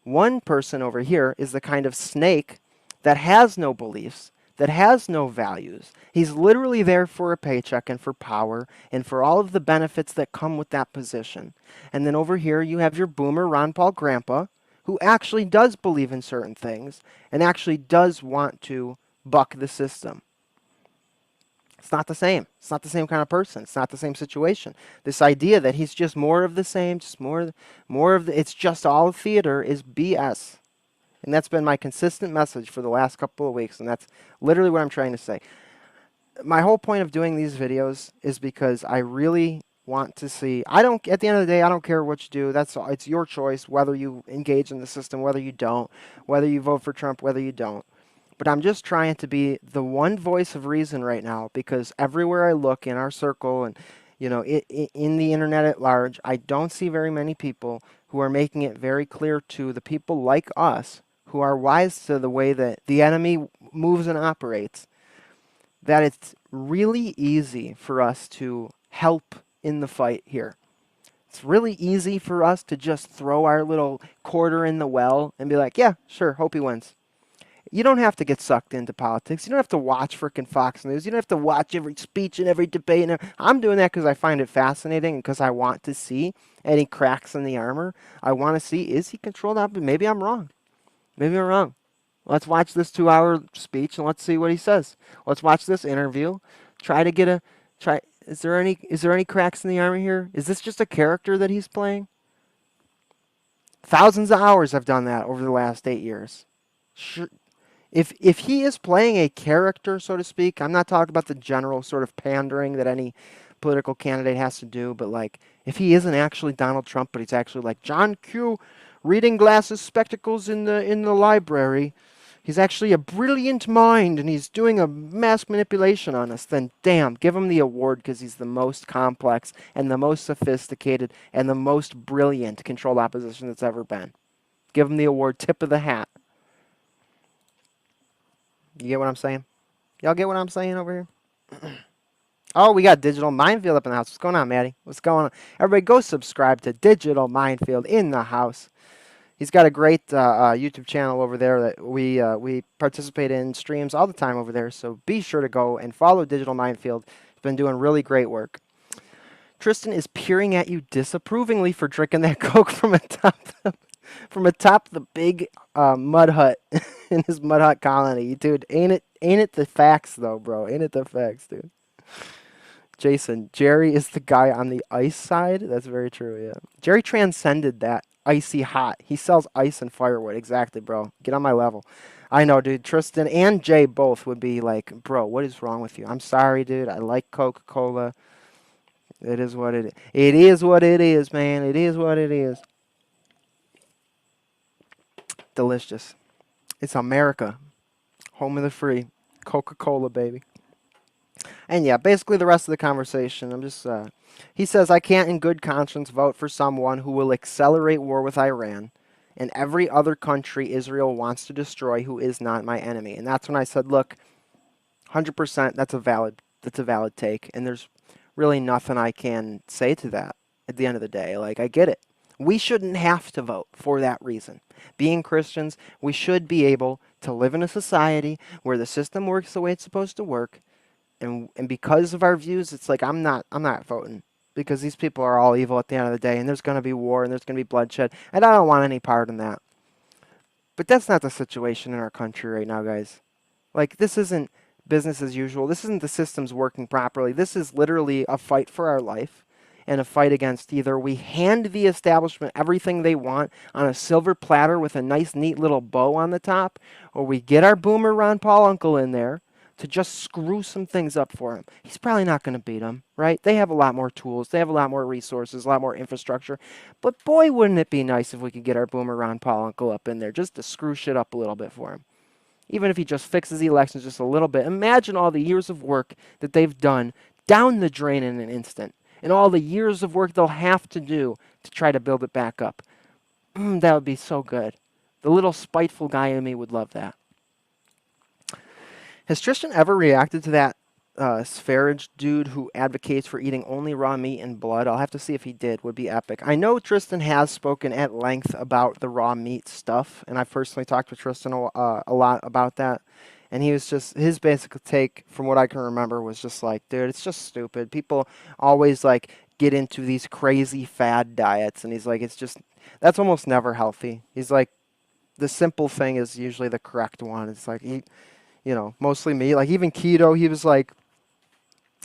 One person over here is the kind of snake that has no beliefs, that has no values. He's literally there for a paycheck and for power and for all of the benefits that come with that position. And then over here you have your boomer Ron Paul grandpa, who actually does believe in certain things and actually does want to buck the system. It's not the same. It's not the same kind of person. It's not the same situation. This idea that he's just more of the same, just more of the, it's just all theater is BS. And that's been my consistent message for the last couple of weeks, and that's literally what I'm trying to say. My whole point of doing these videos is because I really want to see, at the end of the day, I don't care what you do. It's your choice whether you engage in the system, whether you don't, whether you vote for Trump, whether you don't. But I'm just trying to be the one voice of reason right now, because everywhere I look in our circle and in the internet at large, I don't see very many people who are making it very clear to the people like us who are wise to the way that the enemy moves and operates, that it's really easy for us to help in the fight here. It's really easy for us to just throw our little quarter in the well and be like, yeah, sure, hope he wins. You don't have to get sucked into politics. You don't have to watch frickin' Fox News. You don't have to watch every speech and every debate. I'm doing that because I find it fascinating and because I want to see any cracks in the armor. I want to see, is he controlled? Maybe I'm wrong. Maybe I'm wrong. Let's watch this 2-hour speech and let's see what he says. Let's watch this interview. Is there any cracks in the armor here? Is this just a character that he's playing? Thousands of hours I've done that over the last 8 years. Sure. If he is playing a character, so to speak, I'm not talking about the general sort of pandering that any political candidate has to do, but like if he isn't actually Donald Trump, but he's actually like John Q, reading glasses, spectacles in the library, he's actually a brilliant mind and he's doing a mass manipulation on us, then damn, give him the award because he's the most complex and the most sophisticated and the most brilliant controlled opposition that's ever been. Give him the award, tip of the hat. You get what I'm saying? Y'all get what I'm saying over here? Oh, we got Digital Minefield up in the house. What's going on, Maddie? What's going on? Everybody go subscribe to Digital Minefield in the house. He's got a great YouTube channel over there that we participate in streams all the time over there. So be sure to go and follow Digital Minefield. He's been doing really great work. Tristan is peering at you disapprovingly for drinking that Coke from atop the big mud hut in his mud hut colony, dude. Ain't it the facts though, bro? Ain't it the facts, dude? Jason, Jerry is the guy on the ice side. That's very true. Yeah, Jerry transcended that icy hot. He sells ice and firewood. Exactly, bro. Get on my level. I know, dude. Tristan and Jay both would be like, bro, what is wrong with you? I'm sorry, dude. I like Coca-Cola. It is what it is. It is what it is, man. It is what it is. Delicious. It's America. Home of the free. Coca-Cola, baby. And yeah, basically the rest of the conversation, he says, I can't in good conscience vote for someone who will accelerate war with Iran and every other country Israel wants to destroy who is not my enemy. And that's when I said, look, 100% that's a valid take. And there's really nothing I can say to that at the end of the day. Like, I get it. We shouldn't have to vote for that reason. Being Christians, we should be able to live in a society where the system works the way it's supposed to work. And because of our views, it's like I'm not voting because these people are all evil at the end of the day, and there's going to be war and there's going to be bloodshed, and I don't want any part in that. But that's not the situation in our country right now, guys. Like, this isn't business as usual. This isn't the systems working properly. This is literally a fight for our life and a fight against either we hand the establishment everything they want on a silver platter with a nice, neat little bow on the top, or we get our boomer Ron Paul uncle in there to just screw some things up for him. He's probably not going to beat them, right? They have a lot more tools. They have a lot more resources, a lot more infrastructure. But boy, wouldn't it be nice if we could get our boomer Ron Paul uncle up in there just to screw shit up a little bit for him. Even if he just fixes the elections just a little bit. Imagine all the years of work that they've done down the drain in an instant. And all the years of work they'll have to do to try to build it back up. That would be so good. The little spiteful guy in me would love that. Has Tristan ever reacted to that Sfarage dude who advocates for eating only raw meat and blood? I'll have to see if he did. Would be epic. I know Tristan has spoken at length about the raw meat stuff, and I've personally talked to Tristan a lot about that. And he was just, his basic take, from what I can remember, was just like, dude, it's just stupid. People always like get into these crazy fad diets, and he's like, it's just, that's almost never healthy. He's like, the simple thing is usually the correct one. It's like, mostly meat. Like, even keto, he was like,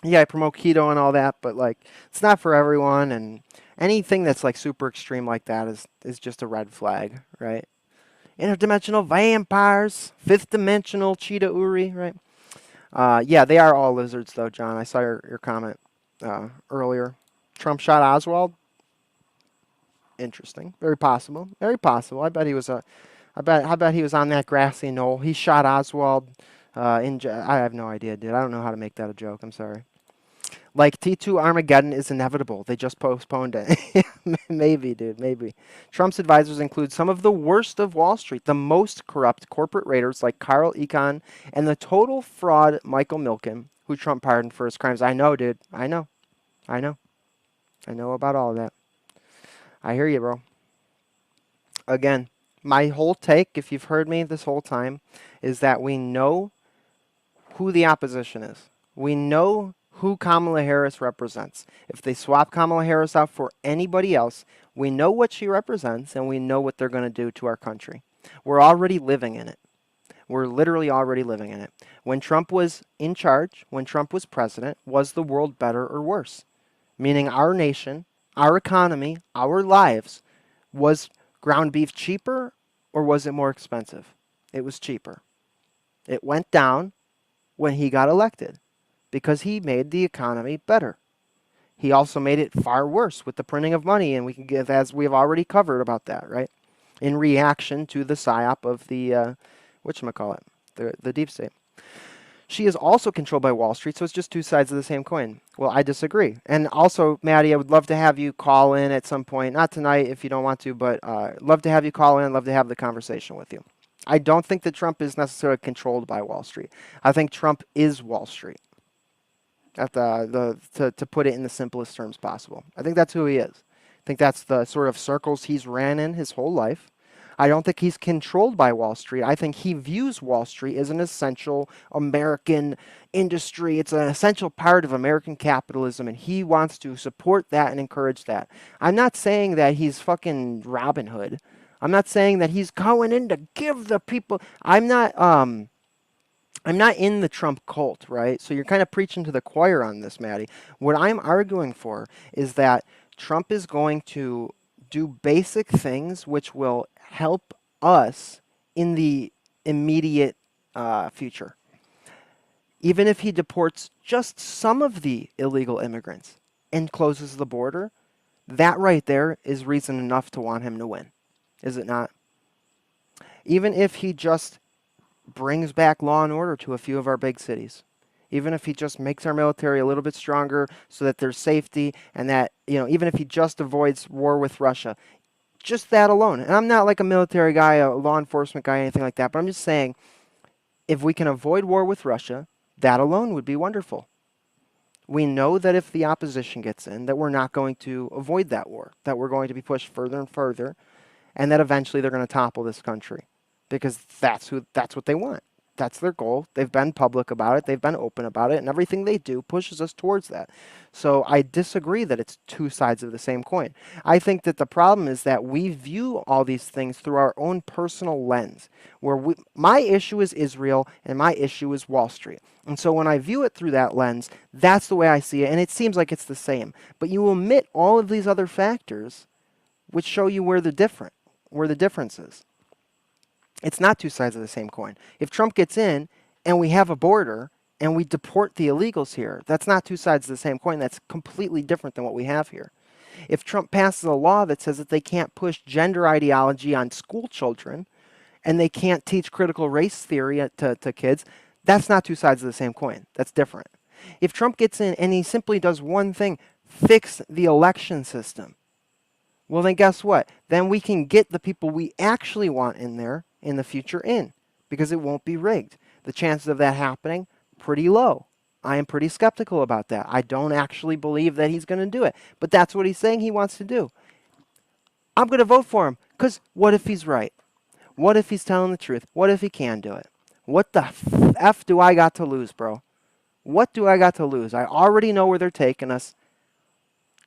yeah, I promote keto and all that, but like, it's not for everyone. And anything that's like super extreme like that is just a red flag, right? Interdimensional vampires, fifth dimensional cheetah uri, right? Yeah, they are all lizards though, John. I saw your comment earlier. Trump shot Oswald. Interesting. Very possible. Very possible. I bet he was I bet he was on that grassy knoll. He shot Oswald. I have no idea, dude. I don't know how to make that a joke. I'm sorry. Like, T2 Armageddon is inevitable. They just postponed it. Maybe, dude. Maybe. Trump's advisors include some of the worst of Wall Street, the most corrupt corporate raiders like Carl Icahn, and the total fraud Michael Milken, who Trump pardoned for his crimes. I know, dude. I know. I know about all of that. I hear you, bro. Again, my whole take, if you've heard me this whole time, is that we know who the opposition is. We know who Kamala Harris represents. If they swap Kamala Harris out for anybody else, we know what she represents and we know what they're going to do to our country. We're already living in it. We're literally already living in it. When Trump was in charge, when Trump was president, was the world better or worse? Meaning our nation, our economy, our lives, was ground beef cheaper or was it more expensive? It was cheaper. It went down when he got elected because he made the economy better. He also made it far worse with the printing of money, and we can give, as we have already covered about that, right? In reaction to the psyop of the, whatchamacallit, the deep state. She is also controlled by Wall Street, so it's just two sides of the same coin. Well, I disagree. And also, Maddie, I would love to have you call in at some point. Not tonight if you don't want to, but love to have you call in, love to have the conversation with you. I don't think that Trump is necessarily controlled by Wall Street. I think Trump is Wall Street. To put it in the simplest terms possible. I think that's who he is. I think that's the sort of circles he's ran in his whole life. I don't think he's controlled by Wall Street. I think he views Wall Street as an essential American industry. It's an essential part of American capitalism, and he wants to support that and encourage that. I'm not saying that he's fucking Robin Hood. I'm not saying that he's going in to give the people. I'm not in the Trump cult, right? So you're kind of preaching to the choir on this, Maddie. What I'm arguing for is that Trump is going to do basic things which will help us in the immediate future. Even if he deports just some of the illegal immigrants and closes the border, that right there is reason enough to want him to win, is it not? Even if he just brings back law and order to a few of our big cities, even if he just makes our military a little bit stronger so that there's safety, and that, even if he just avoids war with Russia, just that alone. And I'm not like a military guy, a law enforcement guy, anything like that, but I'm just saying, if we can avoid war with Russia, that alone would be wonderful. We know that if the opposition gets in, that we're not going to avoid that war, that we're going to be pushed further and further, and that eventually they're going to topple this country, because that's what they want. That's their goal. They've been public about it. They've been open about it, and everything they do pushes us towards that. So I disagree that it's two sides of the same coin. I think that the problem is that we view all these things through our own personal lens, where my issue is Israel and my issue is Wall Street. And so when I view it through that lens, that's the way I see it, and it seems like it's the same. But you omit all of these other factors which show you where the difference is. It's not two sides of the same coin. If Trump gets in and we have a border and we deport the illegals here, that's not two sides of the same coin. That's completely different than what we have here. If Trump passes a law that says that they can't push gender ideology on school children and they can't teach critical race theory to kids, that's not two sides of the same coin. That's different. If Trump gets in and he simply does one thing, fix the election system, well, then guess what? Then we can get the people we actually want in there in the future in, because it won't be rigged. The chances of that happening, pretty low. I am pretty skeptical about that. I don't actually believe that he's going to do it, but that's what he's saying he wants to do. I'm going to vote for him, because what if he's right? What if he's telling the truth? What if he can do it? What the F do I got to lose, bro? What do I got to lose? I already know where they're taking us,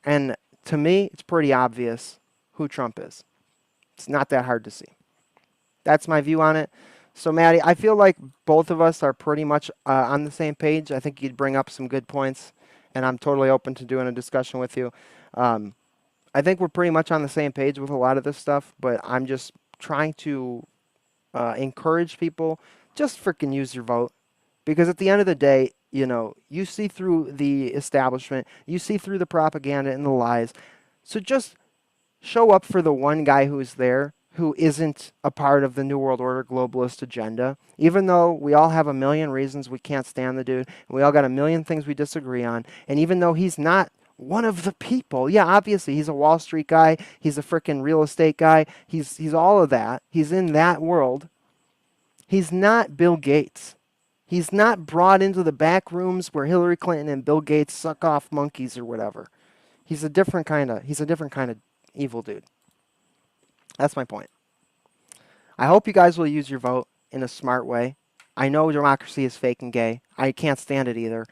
and to me, it's pretty obvious who Trump is. It's not that hard to see. That's my view on it. So, Maddie, I feel like both of us are pretty much on the same page. I think you'd bring up some good points, and I'm totally open to doing a discussion with you. I think we're pretty much on the same page with a lot of this stuff, but I'm just trying to encourage people, just freaking use your vote. Because at the end of the day, you see through the establishment, you see through the propaganda and the lies. So just show up for the one guy who's there, who isn't a part of the New World Order globalist agenda. Even though we all have a million reasons we can't stand the dude, and we all got a million things we disagree on, and even though he's not one of the people, yeah, obviously he's a Wall Street guy, he's a freaking real estate guy, he's all of that, he's in that world. He's not Bill Gates. He's not brought into the back rooms where Hillary Clinton and Bill Gates suck off monkeys or whatever. He's a different kind of evil dude. That's my point. I hope you guys will use your vote in a smart way. I know democracy is fake and gay. I can't stand it either.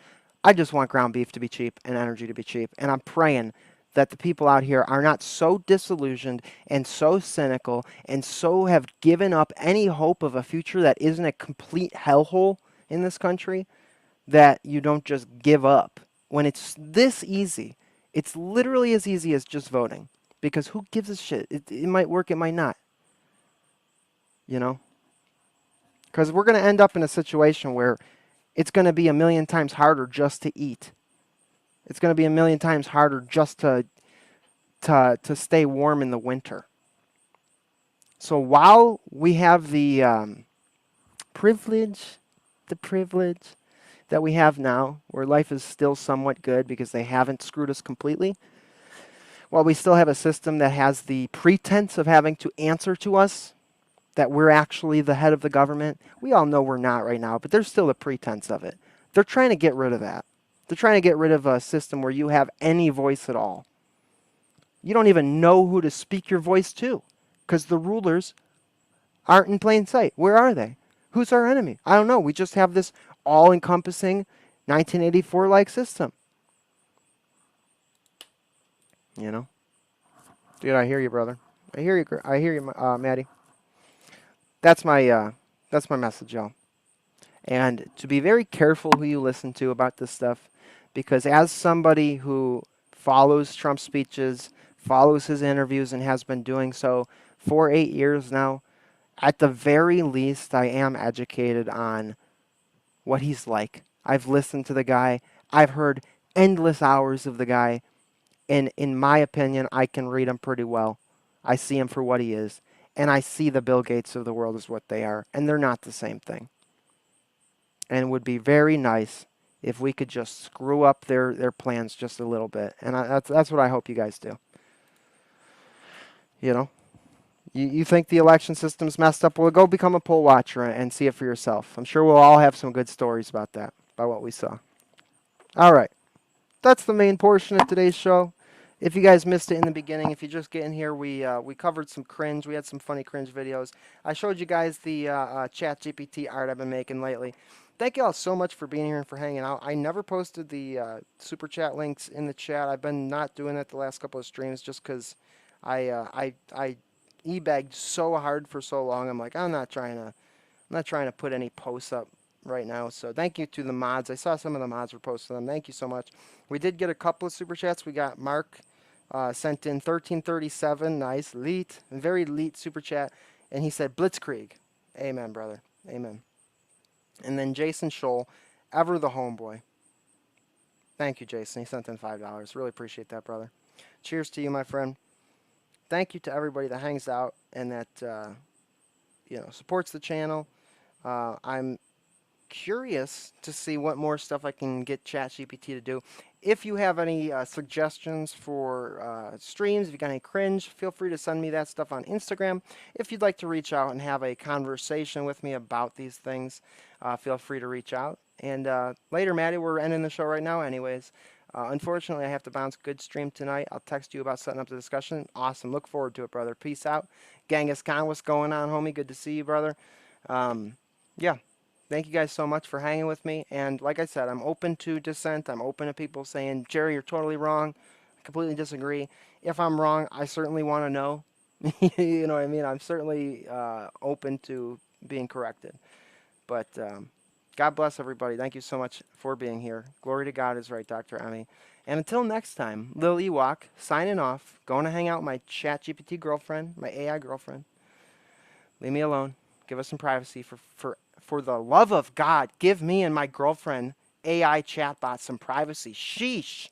I just want ground beef to be cheap and energy to be cheap. And I'm praying that the people out here are not so disillusioned and so cynical and so have given up any hope of a future that isn't a complete hellhole in this country, that you don't just give up when it's this easy. It's literally as easy as just voting. Because who gives a shit? It might work, it might not. Because we're going to end up in a situation where it's going to be a million times harder just to eat. It's going to be a million times harder just to stay warm in the winter. So while we have the privilege that we have now, where life is still somewhat good because they haven't screwed us completely, while we still have a system that has the pretense of having to answer to us, that we're actually the head of the government, we all know we're not right now, but there's still a pretense of it. They're trying to get rid of that. They're trying to get rid of a system where you have any voice at all. You don't even know who to speak your voice to, because the rulers aren't in plain sight. Where are they? Who's our enemy? I don't know. We just have this all-encompassing 1984-like system. Dude, I hear you, brother. I hear you. I hear you, Maddie. That's my message, y'all. And to be very careful who you listen to about this stuff, because as somebody who follows Trump's speeches, follows his interviews, and has been doing so for 8 years now, at the very least, I am educated on what he's like. I've listened to the guy. I've heard endless hours of the guy. And in my opinion, I can read him pretty well. I see him for what he is. And I see the Bill Gates of the world as what they are. And they're not the same thing. And it would be very nice if we could just screw up their plans just a little bit. And that's what I hope you guys do. You know? You think the election system's messed up? Well, go become a poll watcher and see it for yourself. I'm sure we'll all have some good stories about that, about what we saw. All right. That's the main portion of today's show. If you guys missed it in the beginning, if you just get in here, we covered some cringe. We had some funny cringe videos. I showed you guys the ChatGPT art I've been making lately. Thank you all so much for being here and for hanging out. I never posted the super chat links in the chat. I've been not doing that the last couple of streams just because I e-bagged so hard for so long. I'm like, I'm not trying to put any posts up right now. So thank you to the mods. I saw some of the mods were posting them. Thank you so much. We did get a couple of super chats. We got Mark sent in 1337. Nice, leet, very leet super chat, and he said Blitzkrieg. Amen, brother. Amen. And then Jason Scholl, ever the homeboy. Thank you, Jason. He sent in $5. Really appreciate that, brother. Cheers to you, my friend. Thank you to everybody that hangs out and that supports the channel. I'm curious to see what more stuff I can get ChatGPT to do. If you have any suggestions for streams, if you got any cringe, feel free to send me that stuff on Instagram. If you'd like to reach out and have a conversation with me about these things, feel free to reach out. And later, Maddie, we're ending the show right now anyways. Unfortunately, I have to bounce. Good stream tonight. I'll text you about setting up the discussion. Awesome. Look forward to it, brother. Peace out. Genghis Khan, what's going on, homie? Good to see you, brother. Yeah. Thank you guys so much for hanging with me. And like I said, I'm open to dissent. I'm open to people saying, Jerry, you're totally wrong. I completely disagree. If I'm wrong, I certainly want to know. You know what I mean? I'm certainly open to being corrected. But God bless everybody. Thank you so much for being here. Glory to God is right, Dr. Emmy. And until next time, Lil Ewok, signing off, going to hang out with my ChatGPT girlfriend, my AI girlfriend. Leave me alone. Give us some privacy. For the love of God, give me and my girlfriend, AI chatbot, some privacy. Sheesh.